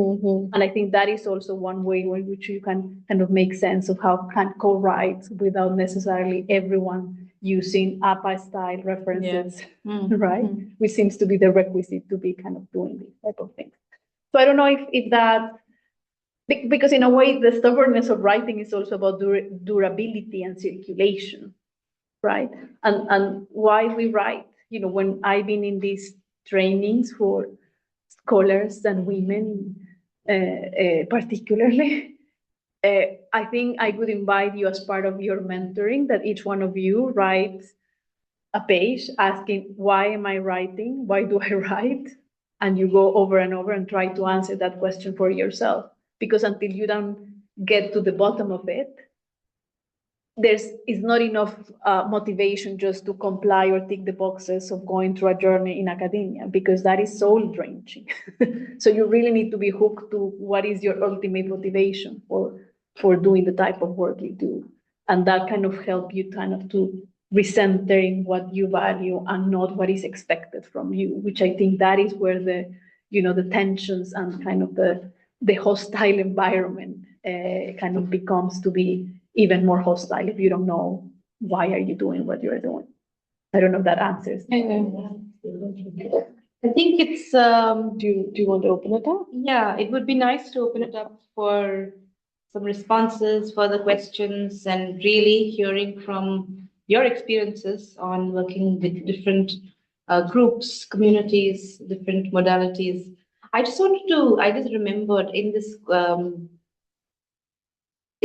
And I think that is also one way in which you can kind of make sense of how can co-write without necessarily everyone using APA style references, right? Which seems to be the requisite to be kind of doing these type of things. So I don't know if that, because in a way, the stubbornness of writing is also about durability and circulation, right? And why we write, when I've been in these trainings for scholars and women, particularly, I think I would invite you as part of your mentoring that each one of you writes a page asking, why am I writing? Why do I write? And you go over and over and try to answer that question for yourself. Because until you don't get to the bottom of it, is not enough motivation just to comply or tick the boxes of going through a journey in academia, because that is soul drenching. So you really need to be hooked to what is your ultimate motivation for doing the type of work you do. And that kind of help you kind of to recentering what you value and not what is expected from you, which I think that is where the tensions and kind of the hostile environment kind of becomes to be even more hostile if you don't know why are you doing what you're doing. I don't know if that answers. I think it's. Do you want to open it up? Yeah, it would be nice to open it up for some responses, further questions, and really hearing from your experiences on working with different groups, communities, different modalities. I just remembered in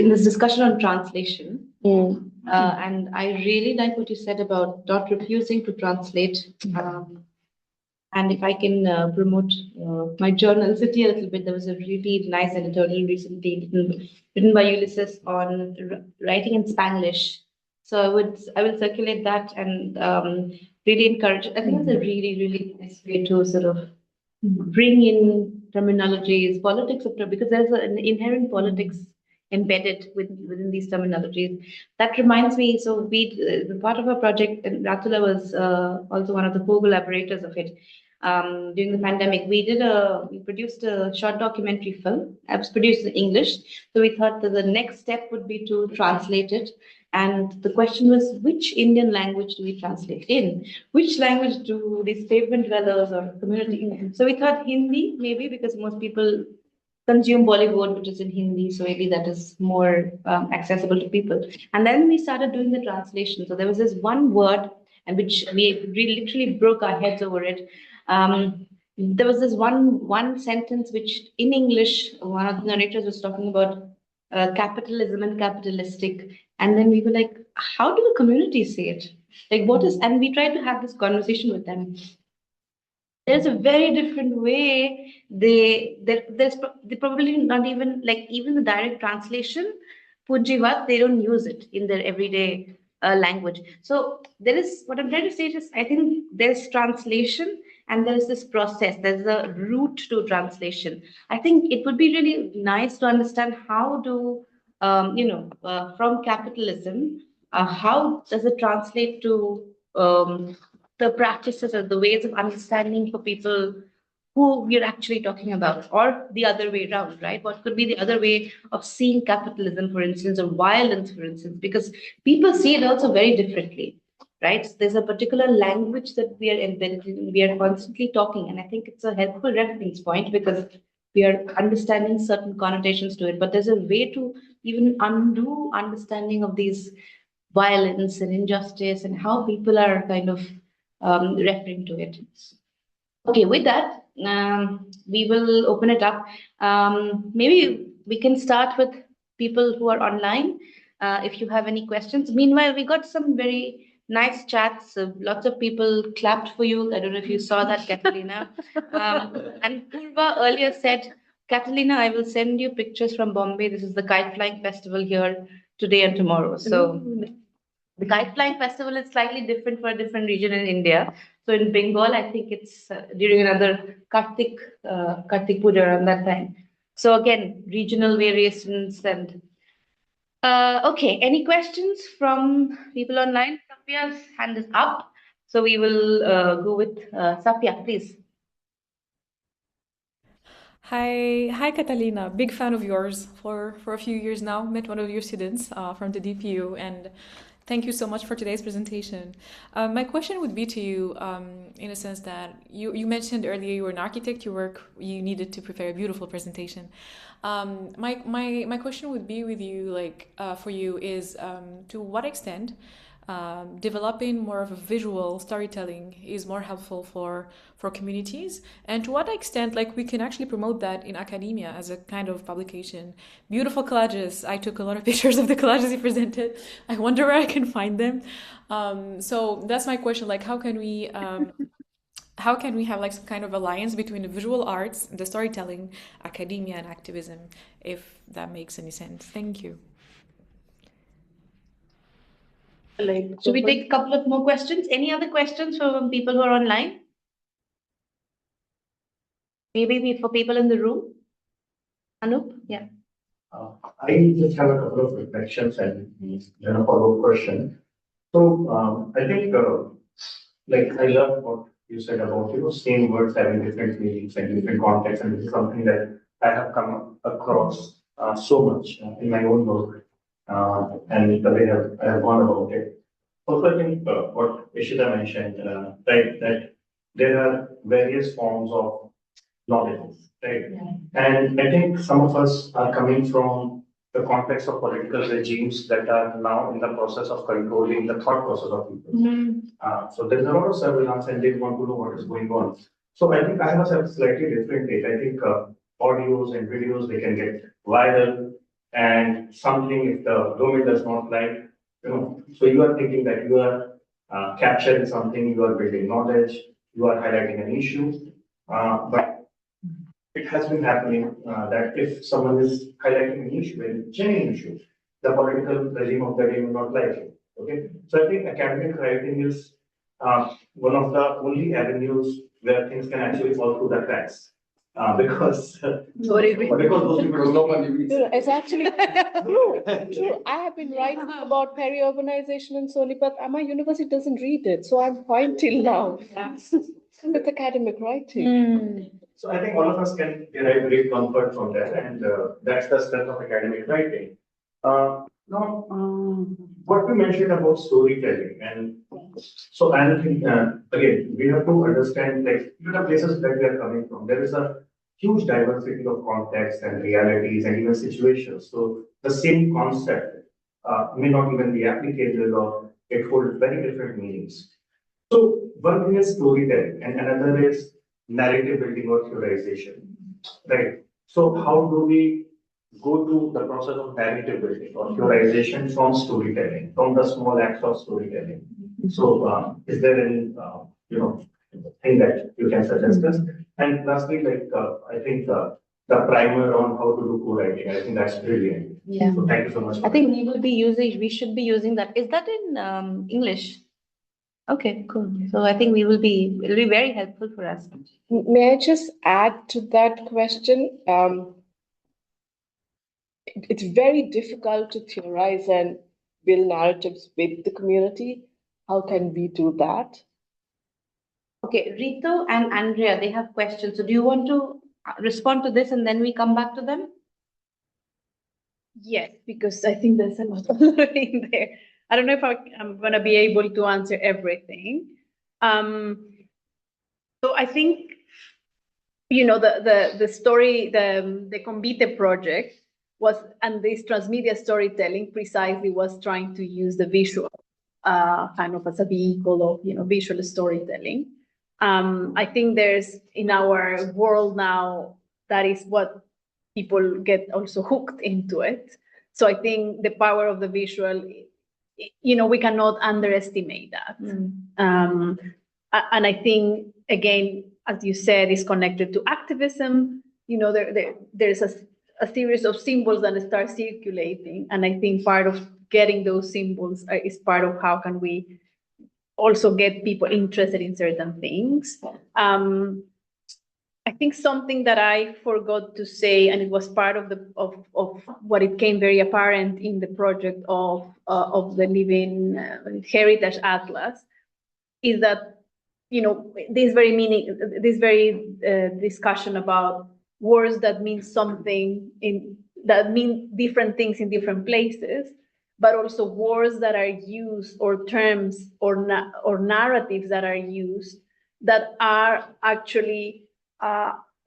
this discussion on translation, and I really like what you said about not refusing to translate. And if I can promote my journal City a little bit, there was a really nice editorial recently written by Ulysses on writing in Spanglish. So I will circulate that and really encourage it. I think it's a really, really nice way to sort of bring in terminologies, politics of, because there's an inherent politics embedded within these terminologies. That reminds me, so the part of our project, and Ratula was also one of the co-collaborators of it. During the pandemic, we produced a short documentary film. It was produced in English. So we thought that the next step would be to translate it. And the question was, which Indian language do we translate in? Which language do these pavement dwellers or community? So we thought Hindi, maybe, because most people consume Bollywood, which is in Hindi, so maybe that is more accessible to people. And then we started doing the translation. So there was this one word, and which we literally broke our heads over it. there was this one sentence which in English, one of the narrators was talking about capitalism and capitalistic. And then we were like, how do the community say it? Like, what is, and we tried to have this conversation with them. There's a very different way. They probably not even like even the direct translation, Punjivat, they don't use it in their everyday language. So there is what I'm trying to say is I think there's translation and there's this process. There's a route to translation. I think it would be really nice to understand how do from capitalism, how does it translate to the practices or the ways of understanding for people who we're actually talking about, or the other way around, right? What could be the other way of seeing capitalism, for instance, or violence, for instance, because people see it also very differently, right? So there's a particular language that we are embedded in, we are constantly talking, and I think it's a helpful reference point because we are understanding certain connotations to it, but there's a way to even undo understanding of these violence and injustice and how people are kind of referring to it. Okay, with that, we will open it up. Maybe we can start with people who are online. If you have any questions. Meanwhile, we got some very nice chats. Lots of people clapped for you. I don't know if you saw that, Catalina. And Purva earlier said, Catalina, I will send you pictures from Bombay. This is the kite flying festival here today and tomorrow. So the kite flying festival is slightly different for a different region in India. So in Bengal, I think it's during another Kartik Puja around that time. So again, regional variations and okay. Any questions from people online? Safia's hand is up, so we will go with Safia, please. Hi, Catalina. Big fan of yours for a few years now. Met one of your students from the DPU, and thank you so much for today's presentation. My question would be to you, in a sense that you mentioned earlier you were an architect. You needed to prepare a beautiful presentation. My question would be with you, like for you, is to what extent developing more of a visual storytelling is more helpful for communities, and to what extent like we can actually promote that in academia as a kind of publication. Beautiful collages. I took a lot of pictures of the collages you presented. I wonder where I can find them. So that's my question, like how can we have like some kind of alliance between the visual arts, the storytelling, academia, and activism, if that makes any sense? Thank you. Should we take a couple of more questions? Any other questions from people who are online? Maybe for people in the room? Anup? Yeah. I just have a couple of reflections and then a follow-up question. So I think like I love what you said about same words having different meanings and different contexts, and this is something that I have come across so much in my own work and the way I have gone about it. Also, I think what Ishita mentioned, right, that there are various forms of knowledge, right? Yeah. And I think some of us are coming from the context of political regimes that are now in the process of controlling the thought process of people. So there's a lot of surveillance and they want to know what is going on. So I think I have a slightly different take. I think audios and videos, they can get viral, and something if the government does not like, so you are thinking that you are capturing something, you are building knowledge, you are highlighting an issue, but it has been happening that if someone is highlighting an issue, a genuine issue, the political regime of the day will not like it. Okay, so I think academic writing is one of the only avenues where things can actually fall through the cracks. Because because those people don't know money. It's actually true. True. I have been writing about peri-urbanization in Sonipat, and my university doesn't read it, so I'm fine till now. With academic writing. So I think all of us can derive great comfort from that, and that's the strength of academic writing. Now, what you mentioned about storytelling, and so I think again we have to understand like the places that we are coming from. There is a huge diversity of contexts and realities and even situations. So the same concept may not even be applicable, or it holds very different meanings. So one thing is storytelling, and another is narrative building or theorization, right? So how do we go to the process of narrative building or theorization from storytelling, from the small acts of storytelling? So is there any, thing that you can suggest us? And lastly, I think the primer on how to do co-writing, I think that's brilliant. Yeah. So thank you so much. I think we should be using that. Is that in English? Okay, cool. So I think it'll be very helpful for us. May I just add to that question? It's very difficult to theorize and build narratives with the community. How can we do that? Okay, Rito and Andrea, they have questions. So do you want to respond to this and then we come back to them? Yes, because I think there's a lot already in there. I don't know if I'm going to be able to answer everything. So I think, the story, the Convite project was, and this transmedia storytelling precisely was trying to use the visual kind of as a vehicle of, visual storytelling. I think there's in our world now, that is what people get also hooked into it. So I think the power of the visual, we cannot underestimate that. And I think, again, as you said, is connected to activism. There's a series of symbols that start circulating. And I think part of getting those symbols is part of how can we also get people interested in certain things. I think something that I forgot to say, and it was part of what it came very apparent in the project of the Living Heritage Atlas, is that this very discussion about words that mean something that mean different things in different places, but also words that are used or terms or narratives that are used that are actually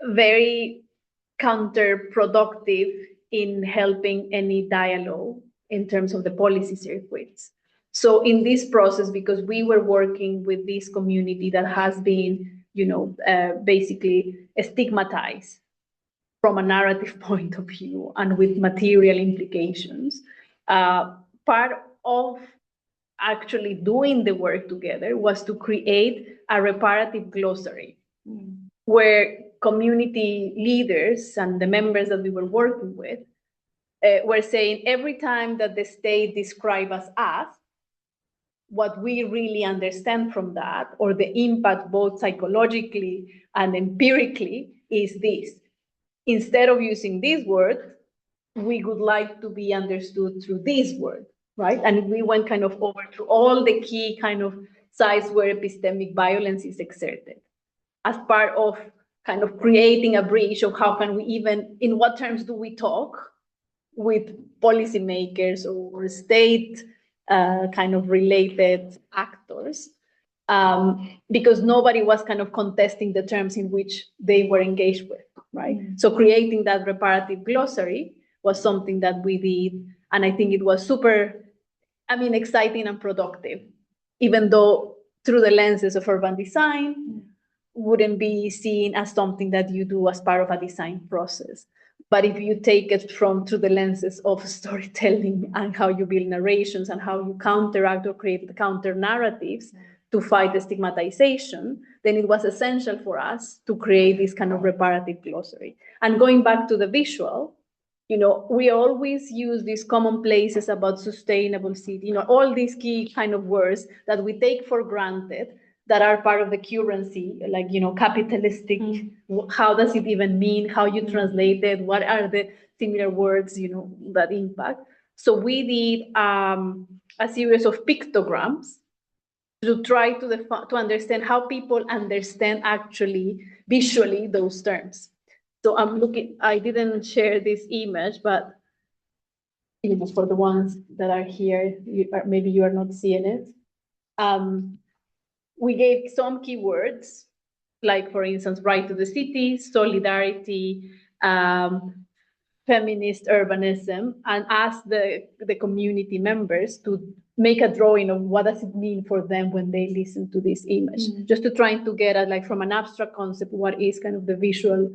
very counterproductive in helping any dialogue in terms of the policy circuits. So in this process, because we were working with this community that has been, basically stigmatized from a narrative point of view and with material implications, part of actually doing the work together was to create a reparative glossary where community leaders and the members that we were working with were saying every time that the state describes us, what we really understand from that, or the impact both psychologically and empirically, is this. Instead of using this word, we would like to be understood through this word, right? And we went kind of over through all the key kind of sites where epistemic violence is exerted as part of kind of creating a bridge of how can we even, in what terms do we talk with policymakers or state kind of related actors, because nobody was kind of contesting the terms in which they were engaged with, right? So creating that reparative glossary was something that we did, and I think it was super, exciting and productive, even though through the lenses of urban design, wouldn't be seen as something that you do as part of a design process. But if you take it through the lenses of storytelling and how you build narrations and how you counteract or create the counter narratives to fight the stigmatization, then it was essential for us to create this kind of reparative glossary. And going back to the visual, we always use these commonplaces about sustainable city, all these key kind of words that we take for granted that are part of the currency, like, capitalistic, how does it even mean, how you translate it, what are the similar words, that impact. So we did a series of pictograms to try to understand how people understand actually visually those terms. So I didn't share this image, but for the ones that are here, maybe you are not seeing it. We gave some keywords, like, for instance, right to the city, solidarity, feminist urbanism, and asked the community members to make a drawing of what does it mean for them when they listen to this image, just to trying to get at, like, from an abstract concept, what is kind of the visual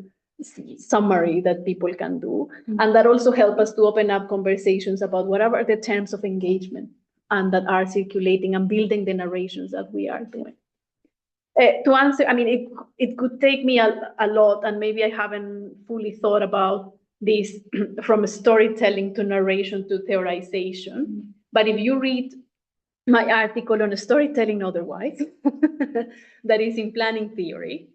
summary that people can do. And that also help us to open up conversations about whatever are the terms of engagement and that are circulating and building the narrations that we are doing. To answer, I mean, it could take me a lot, and maybe I haven't fully thought about this from storytelling to narration to theorization. But if you read my article on storytelling otherwise, that is in planning theory,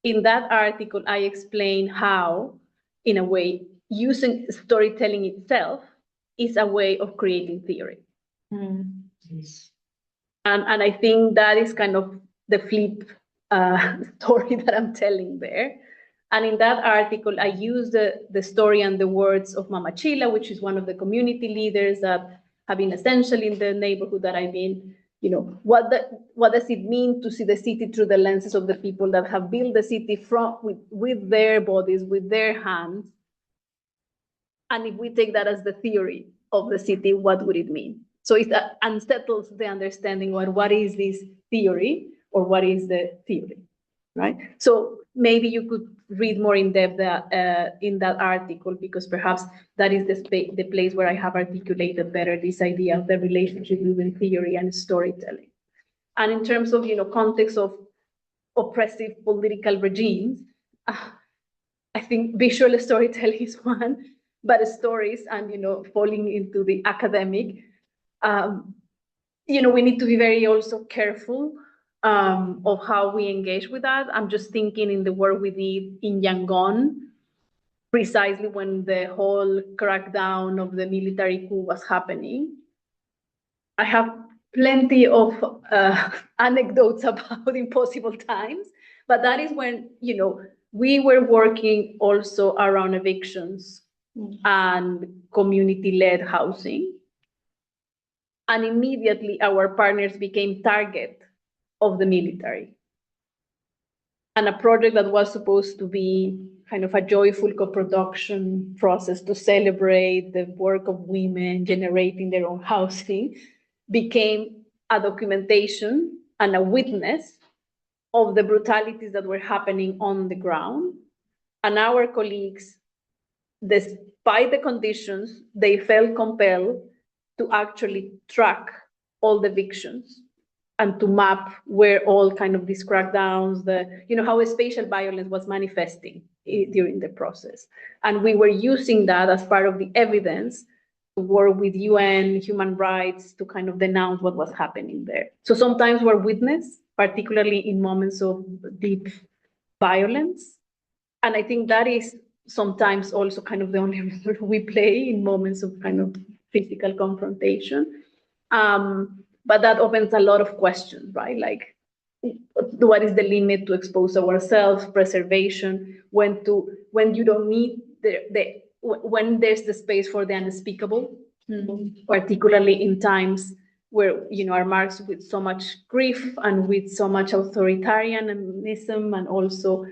in that article, I explain how, in a way, using storytelling itself is a way of creating theory. And I think that is kind of the flip story that I'm telling there. And in that article, I use the story and the words of Mama Chila, which is one of the community leaders that have been essential in the neighborhood that I'm in. You know, what does it mean to see the city through the lenses of the people that have built the city with their bodies, with their hands? And if we take that as the theory of the city, what would it mean? So it unsettles the understanding what is this theory, or what is the theory, right? So maybe you could read more in depth in that article, because perhaps that is the place where I have articulated better this idea of the relationship between theory and storytelling. And in terms of, context of oppressive political regimes, I think visual storytelling is one, but stories and, falling into the academic, we need to be very also careful of how we engage with that. I'm just thinking in the work we did in Yangon, precisely when the whole crackdown of the military coup was happening. I have plenty of anecdotes about impossible times, but that is when, we were working also around evictions and community-led housing. And immediately our partners became target of the military. And a project that was supposed to be kind of a joyful co-production process to celebrate the work of women generating their own housing became a documentation and a witness of the brutalities that were happening on the ground. And our colleagues, despite the conditions, they felt compelled to actually track all the evictions and to map where all kind of these crackdowns, how spatial violence was manifesting during the process. And we were using that as part of the evidence to work with UN, human rights, to kind of denounce what was happening there. So sometimes we're witness, particularly in moments of deep violence. And I think that is sometimes also kind of the only role we play in moments of kind of physical confrontation. But that opens a lot of questions, right? Like, what is the limit to expose ourselves, preservation, when you don't need when there's the space for the unspeakable, particularly in times where, are marked with so much grief and with so much authoritarianism and also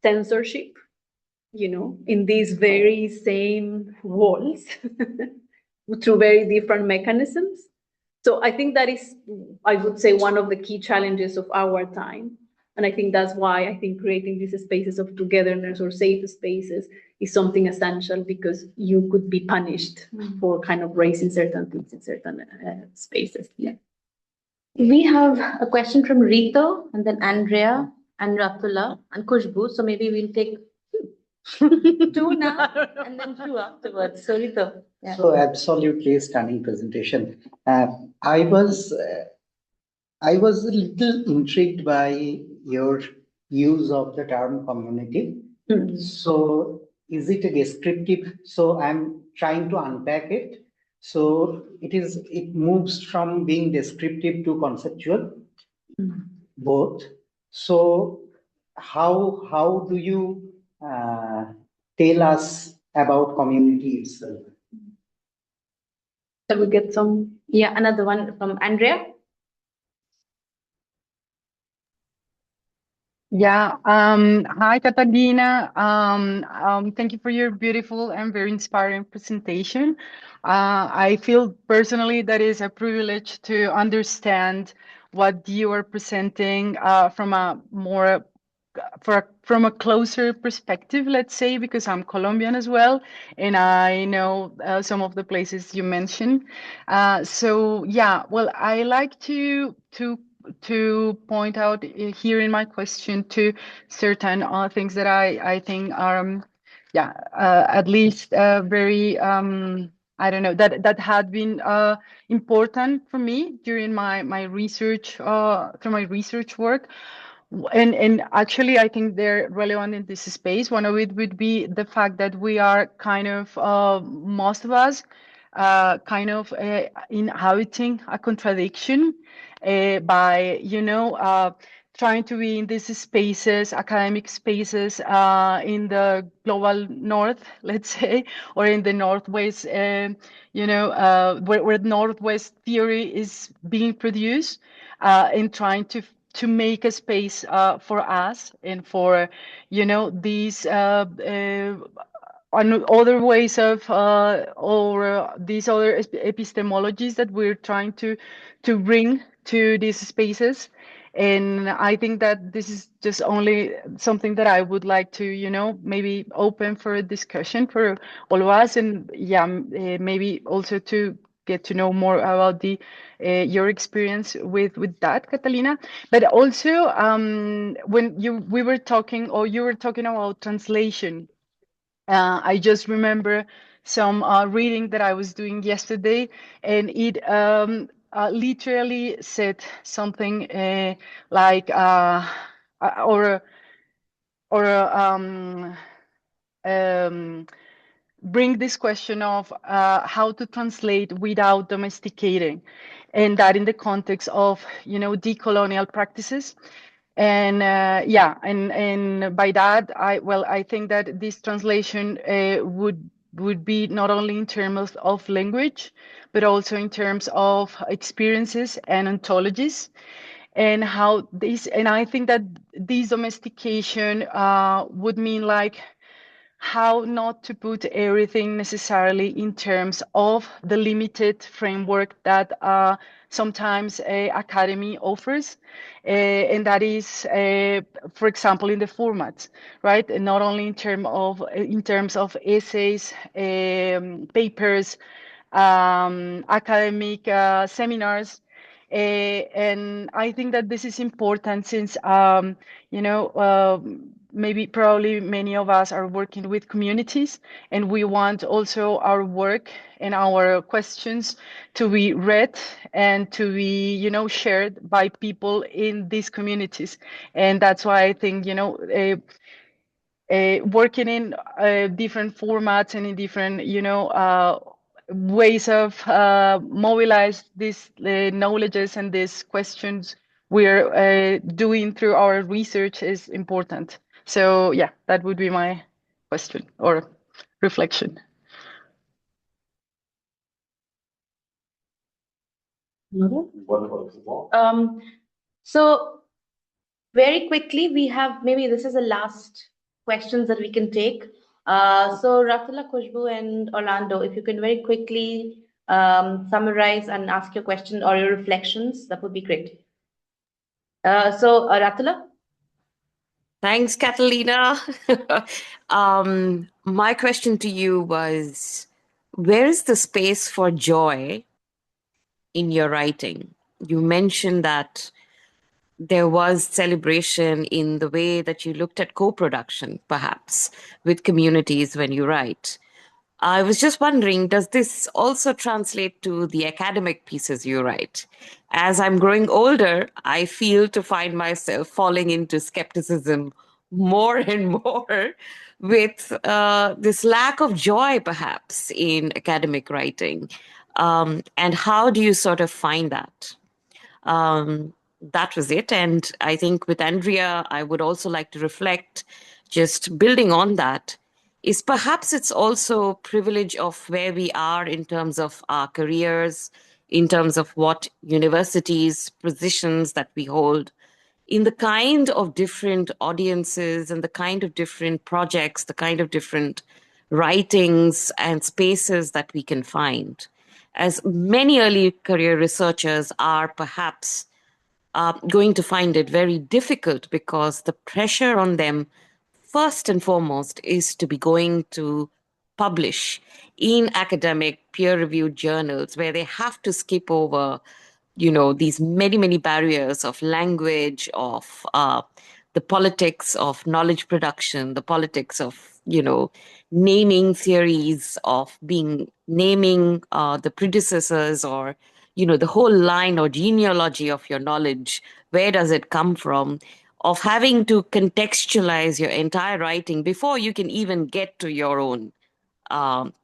censorship, in these very same walls through very different mechanisms. So I think that is, I would say, one of the key challenges of our time. And I think that's why I think creating these spaces of togetherness or safe spaces is something essential, because you could be punished for kind of raising certain things in certain spaces. Yeah. We have a question from Rito, and then Andrea, and Ratula, and Kushbu. So maybe we'll take two now, and then two afterwards. So Rito. Yeah. So absolutely stunning presentation. I was a little intrigued by your use of the term community. So is it a descriptive? So I'm trying to unpack it. So it moves from being descriptive to conceptual, both. So how do you tell us about community itself? Shall we get some? Yeah, another one from Andrea. Yeah. Hi, Catalina. Thank you for your beautiful and very inspiring presentation. I feel personally that is a privilege to understand what you are presenting from a more from a closer perspective, let's say, because I'm Colombian as well, and I know some of the places you mentioned. So yeah, well, I like to point out here in my question to certain things that I think are yeah at least very I don't know that had been important for me during my research through my research work. And actually, I think they're relevant in this space. One of it would be the fact that we are kind of, most of us, kind of inhabiting a contradiction by, trying to be in these spaces, academic spaces, in the global north, let's say, or in the northwest, where northwest theory is being produced, and trying to make a space for us and for these and other ways of or these other epistemologies that we're trying to bring to these spaces. And I think that this is just only something that I would like to maybe open for a discussion for all of us, and yeah, maybe also to get to know more about the your experience with that, Catalina. But also, when we were talking, or you were talking about translation, I just remember some reading that I was doing yesterday, and it literally said something like, or or um, bring this question of how to translate without domesticating, and that in the context of decolonial practices. And yeah, and by that, I think that this translation would be not only in terms of language, but also in terms of experiences and ontologies, and how this. And I think that this domestication would mean like how not to put everything necessarily in terms of the limited framework that sometimes academy offers, and that is, for example, in the formats, right? And not only in terms of essays, papers, academic seminars. And I think that this is important since, maybe probably many of us are working with communities, and we want also our work and our questions to be read and to be, shared by people in these communities. And that's why I think, working in different formats and in different, ways of mobilize these knowledges and these questions we're doing through our research is important. So yeah, that would be my question or reflection. So very quickly, we have, maybe this is the last questions that we can take. So Ratila, Khushbu, and Orlando, if you can very quickly summarize and ask your question or your reflections, that would be great. So Ratila? Thanks, Catalina. My question to you was, where is the space for joy in your writing? You mentioned that there was celebration in the way that you looked at co-production, perhaps, with communities when you write. I was just wondering, does this also translate to the academic pieces you write? As I'm growing older, I feel to find myself falling into skepticism more and more with this lack of joy, perhaps, in academic writing. And how do you sort of find that? That was it. And I think with Andrea, I would also like to reflect, just building on that, is perhaps it's also privilege of where we are in terms of our careers, in terms of what universities, positions that we hold. in the kind of different audiences and the kind of different projects, the kind of different writings and spaces that we can find. As many early career researchers are perhaps going to find it very difficult because the pressure on them, first and foremost, is to be going to publish in academic peer-reviewed journals where they have to skip over, these many, many barriers of language, of the politics of knowledge production, the politics of, naming theories, of naming the predecessors, or, the whole line or genealogy of your knowledge. Where does it come from? Of having to contextualize your entire writing before you can even get to your own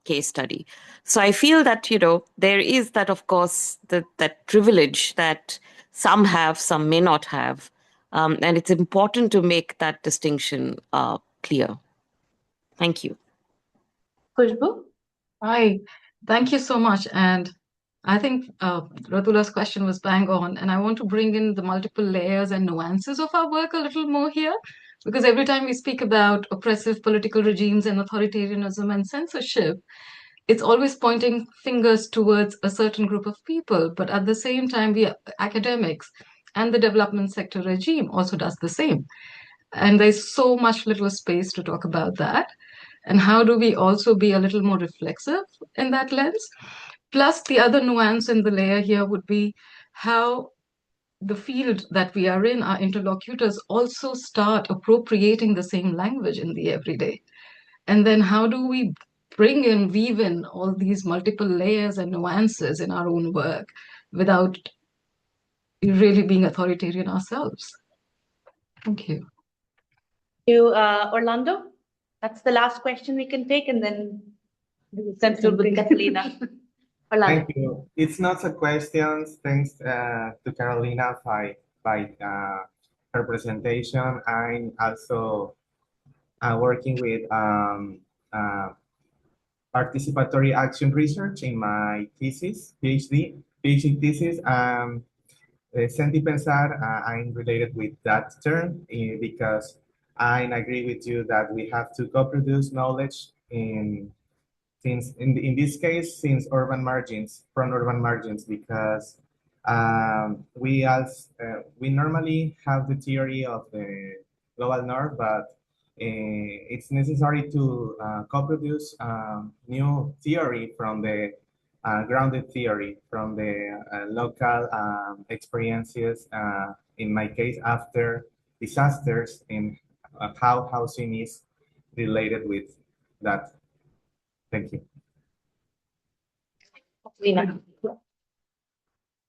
case study. So I feel that, there is that, of course, that privilege that some have, some may not have. And it's important to make that distinction clear. Thank you. Khushbu? Hi, thank you so much. And I think Ratula's question was bang on. And I want to bring in the multiple layers and nuances of our work a little more here, because every time we speak about oppressive political regimes and authoritarianism and censorship, it's always pointing fingers towards a certain group of people. But at the same time, we academics and the development sector regime also does the same. And there's so much little space to talk about that. And how do we also be a little more reflexive in that lens? Plus, the other nuance in the layer here would be how the field that we are in, our interlocutors also start appropriating the same language in the everyday. And then how do we weave in all these multiple layers and nuances in our own work without really being authoritarian ourselves? Thank you. Orlando? That's the last question we can take, and then we'll conclude with Catalina. Orlando. Thank you. It's not a question. Thanks to Carolina by her presentation. I'm also working with participatory action research in my thesis, PhD thesis. Senti Pensar, I'm related with that term because I agree with you that we have to co-produce knowledge in this case, since urban margins, from urban margins, because we normally have the theory of the global north, but it's necessary to co-produce new theory from the grounded theory, from the local experiences, in my case, after disasters, and how housing is related with that. Thank you.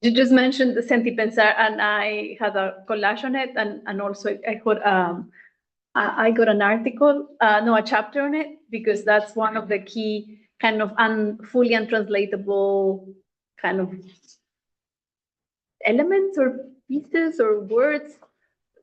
You just mentioned the Senti Pensar, and I had a collage on it, and also I got an article, a chapter on it, because that's one of the key kind of fully untranslatable kind of elements or pieces or words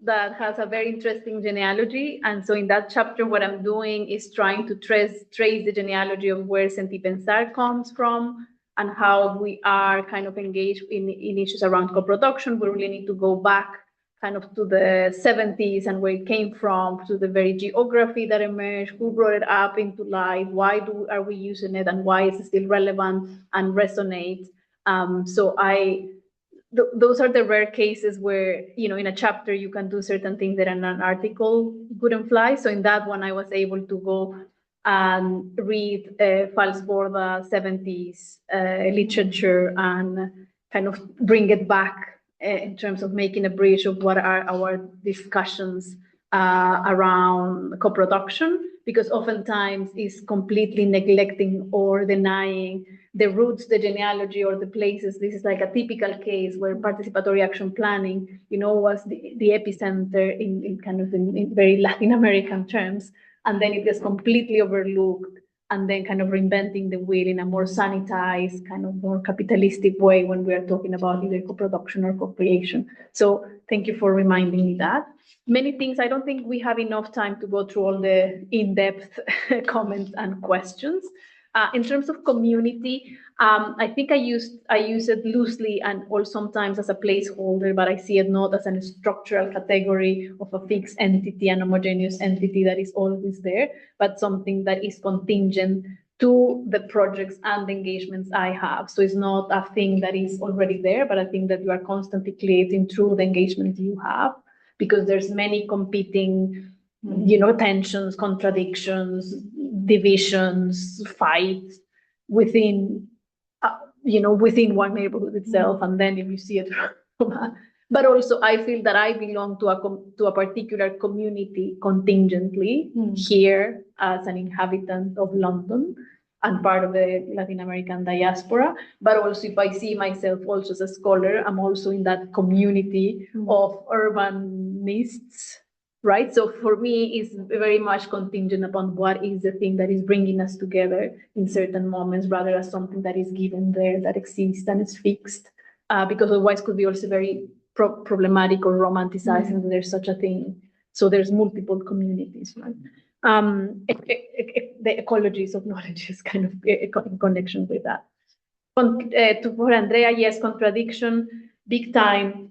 that has a very interesting genealogy. And so in that chapter, what I'm doing is trying to trace the genealogy of where Senti Pensar comes from and how we are kind of engaged in issues around co-production. We really need to go back kind of to the 70s and where it came from, to the very geography that emerged, who brought it up into life, why are we using it, and why is it still relevant and resonate. Those are the rare cases where, in a chapter you can do certain things that in an article couldn't fly. So in that one, I was able to go and read Falsborda 70s literature and kind of bring it back in terms of making a bridge of what are our discussions around co-production, because oftentimes it's completely neglecting or denying the roots, the genealogy, or the places. This is like a typical case where participatory action planning, was the epicenter in very Latin American terms, and then it gets completely overlooked, and then kind of reinventing the wheel in a more sanitized, kind of more capitalistic way when we are talking about either co-production or co-creation. So thank you for reminding me that. Many things, I don't think we have enough time to go through all the in-depth comments and questions, In terms of community, I think I use it loosely and or sometimes as a placeholder, but I see it not as a structural category of a fixed entity, an homogeneous entity that is always there, but something that is contingent to the projects and engagements I have. So it's not a thing that is already there, but I think that you are constantly creating through the engagement you have, because there's many competing, tensions, contradictions, divisions, fights within, within one neighborhood itself. And then if you see it but also I feel that I belong to a particular community contingently here as an inhabitant of London and part of the Latin American diaspora. But also if I see myself also as a scholar, I'm also in that community of urbanists, right? So for me, it's very much contingent upon what is the thing that is bringing us together in certain moments, rather as something that is given there, that exists and is fixed, because otherwise could be also very problematic or romanticizing that there's such a thing. So there's multiple communities, right? The ecologies of knowledge is kind of in connection with that. For Andrea, yes, contradiction, big time.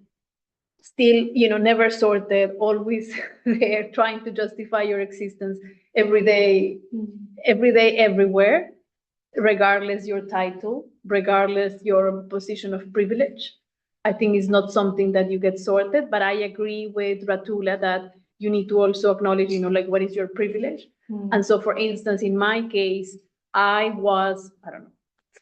Still, never sorted, always there, trying to justify your existence every day, everywhere, regardless your title, regardless your position of privilege. I think it's not something that you get sorted, but I agree with Ratula that you need to also acknowledge, what is your privilege? And so, for instance, in my case, I was,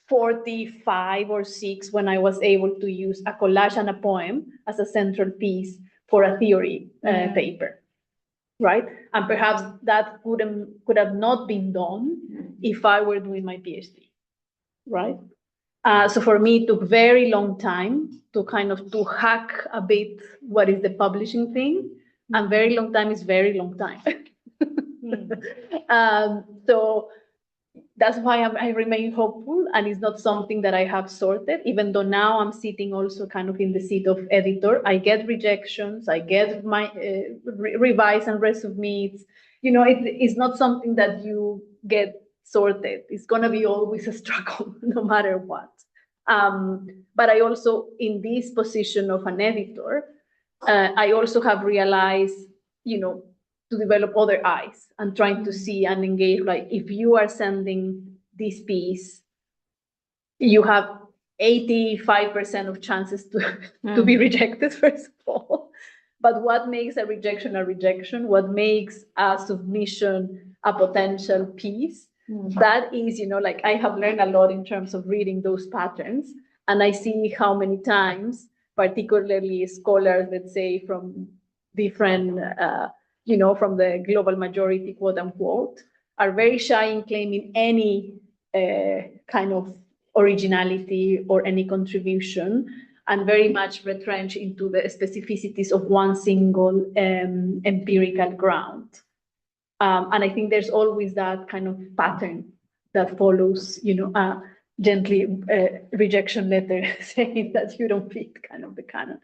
45 or 6 when I was able to use a collage and a poem as a central piece for a theory paper, right? And perhaps that could have not been done if I were doing my PhD, right? So for me, it took very long time to hack a bit what is the publishing thing, and very long time is very long time. So that's why I remain hopeful, and it's not something that I have sorted, even though now I'm sitting also kind of in the seat of editor. I get rejections, I get my revise and resubmits. It's not something that you get sorted. It's going to be always a struggle, no matter what. But I also, in this position of an editor, I also have realized, to develop other eyes and trying to see and engage. Like, if you are sending this piece, you have 85% of chances to be rejected, first of all. But what makes a rejection a rejection? What makes a submission a potential piece? That is, I have learned a lot in terms of reading those patterns. And I see how many times, particularly scholars, let's say, from different from the global majority, quote unquote, are very shy in claiming any kind of originality or any contribution, and very much retrenched into the specificities of one single empirical ground. And I think there's always that kind of pattern that follows, gently rejection letter saying that you don't fit kind of the canon.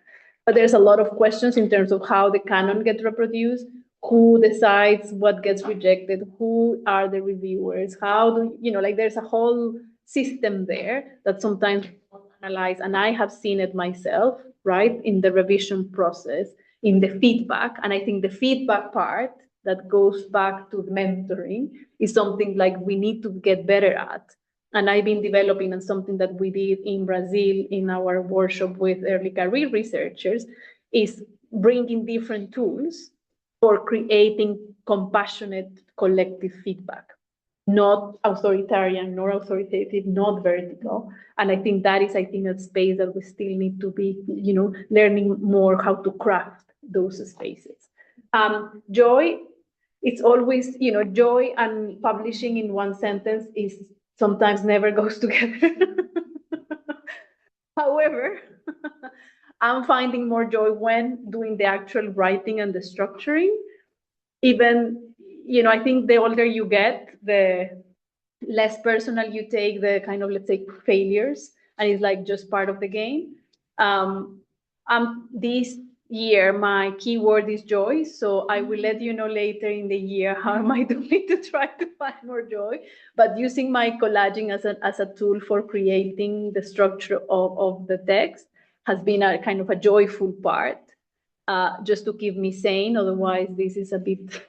But there's a lot of questions in terms of how the canon gets reproduced, who decides what gets rejected, who are the reviewers, how do, there's a whole system there that sometimes we don't analyze. And I have seen it myself, right, in the revision process, in the feedback. And I think the feedback part that goes back to mentoring is something like we need to get better at. And I've been developing, and something that we did in Brazil in our workshop with early career researchers is bringing different tools for creating compassionate collective feedback, not authoritarian, nor authoritative, not vertical. And I think that is, a space that we still need to be, learning more how to craft those spaces. Joy, it's always, joy and publishing in one sentence is sometimes never goes together. However, I'm finding more joy when doing the actual writing and the structuring. Even, I think the older you get, the less personal you take the kind of, let's say, failures, and it's like just part of the game. These, year, my keyword is joy. So I will let you know later in the year how am I doing to try to find more joy. But using my collaging as a tool for creating the structure of the text has been a kind of a joyful part, just to keep me sane. Otherwise, this is a bit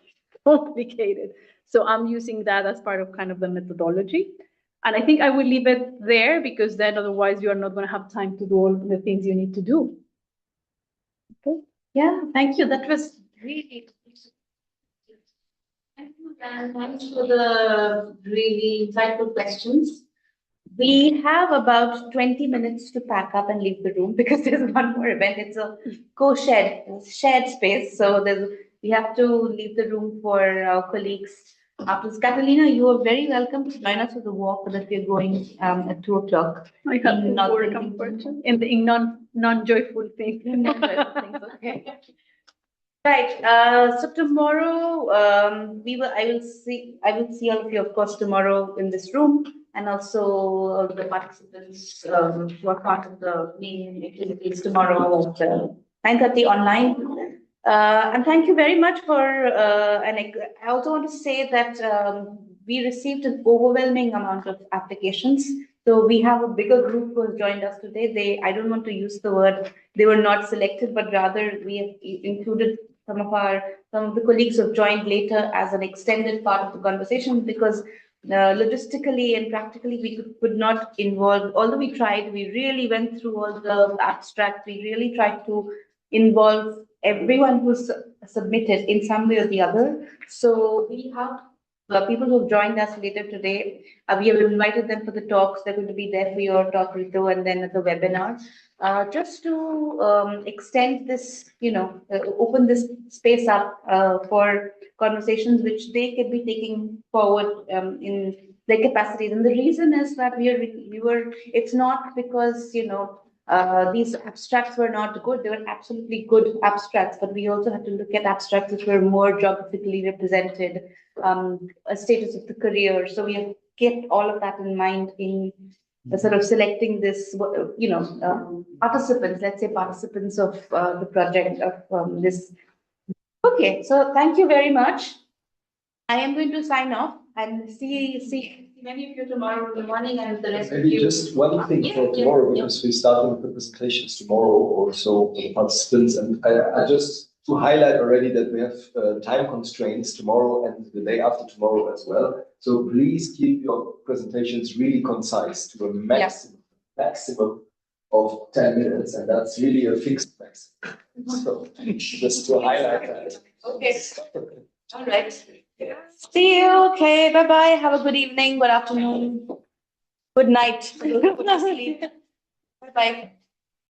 complicated. So I'm using that as part of kind of the methodology. And I think I will leave it there because then otherwise you are not going to have time to do all the things you need to do. Okay. Yeah, thank you. That was really. Thank you, and thanks for the really insightful questions. We have about 20 minutes to pack up and leave the room because there's one more event. It's a shared space. So we have to leave the room for our colleagues. After this, Catalina, you are very welcome to join us for the walk that we're going at 2 o'clock. I have to work, unfortunately, in non-joyful things. Okay. Right. So tomorrow, I will see all of you, of course, tomorrow in this room, and also the participants who are part of the main activities tomorrow at 9:30 online. And thank you very much for. And I also want to say that we received an overwhelming amount of applications. So we have a bigger group who has joined us today. I don't want to use the word they were not selected, but rather we have included some of the colleagues who have joined later as an extended part of the conversation because logistically and practically we could not involve, although we tried, we really went through all the abstract, we really tried to involve everyone who's submitted in some way or the other. So we have people who have joined us later today. We have invited them for the talks. They're going to be there for your talk, Rito, and then at the webinar. Just to extend this, open this space up for conversations which they can be taking forward in their capacities. And the reason is that it's not because, these abstracts were not good. They were absolutely good abstracts, but we also had to look at abstracts which were more geographically represented, a status of the career. So we have kept all of that in mind in sort of selecting this, participants, let's say participants of the project of this. Okay, so thank you very much. I am going to sign off and see many of you tomorrow in the morning and the rest Maybe of you. just one thing for tomorrow, because we're starting with the presentations tomorrow or so for the participants. And I just to highlight already that we have time constraints tomorrow and the day after tomorrow as well. So please keep your presentations really concise to a maximum of 10 minutes. And that's really a fixed maximum. So just to highlight that. Okay. All right. See you. Okay. Bye-bye. Have a good evening, good afternoon, good night. Bye-bye.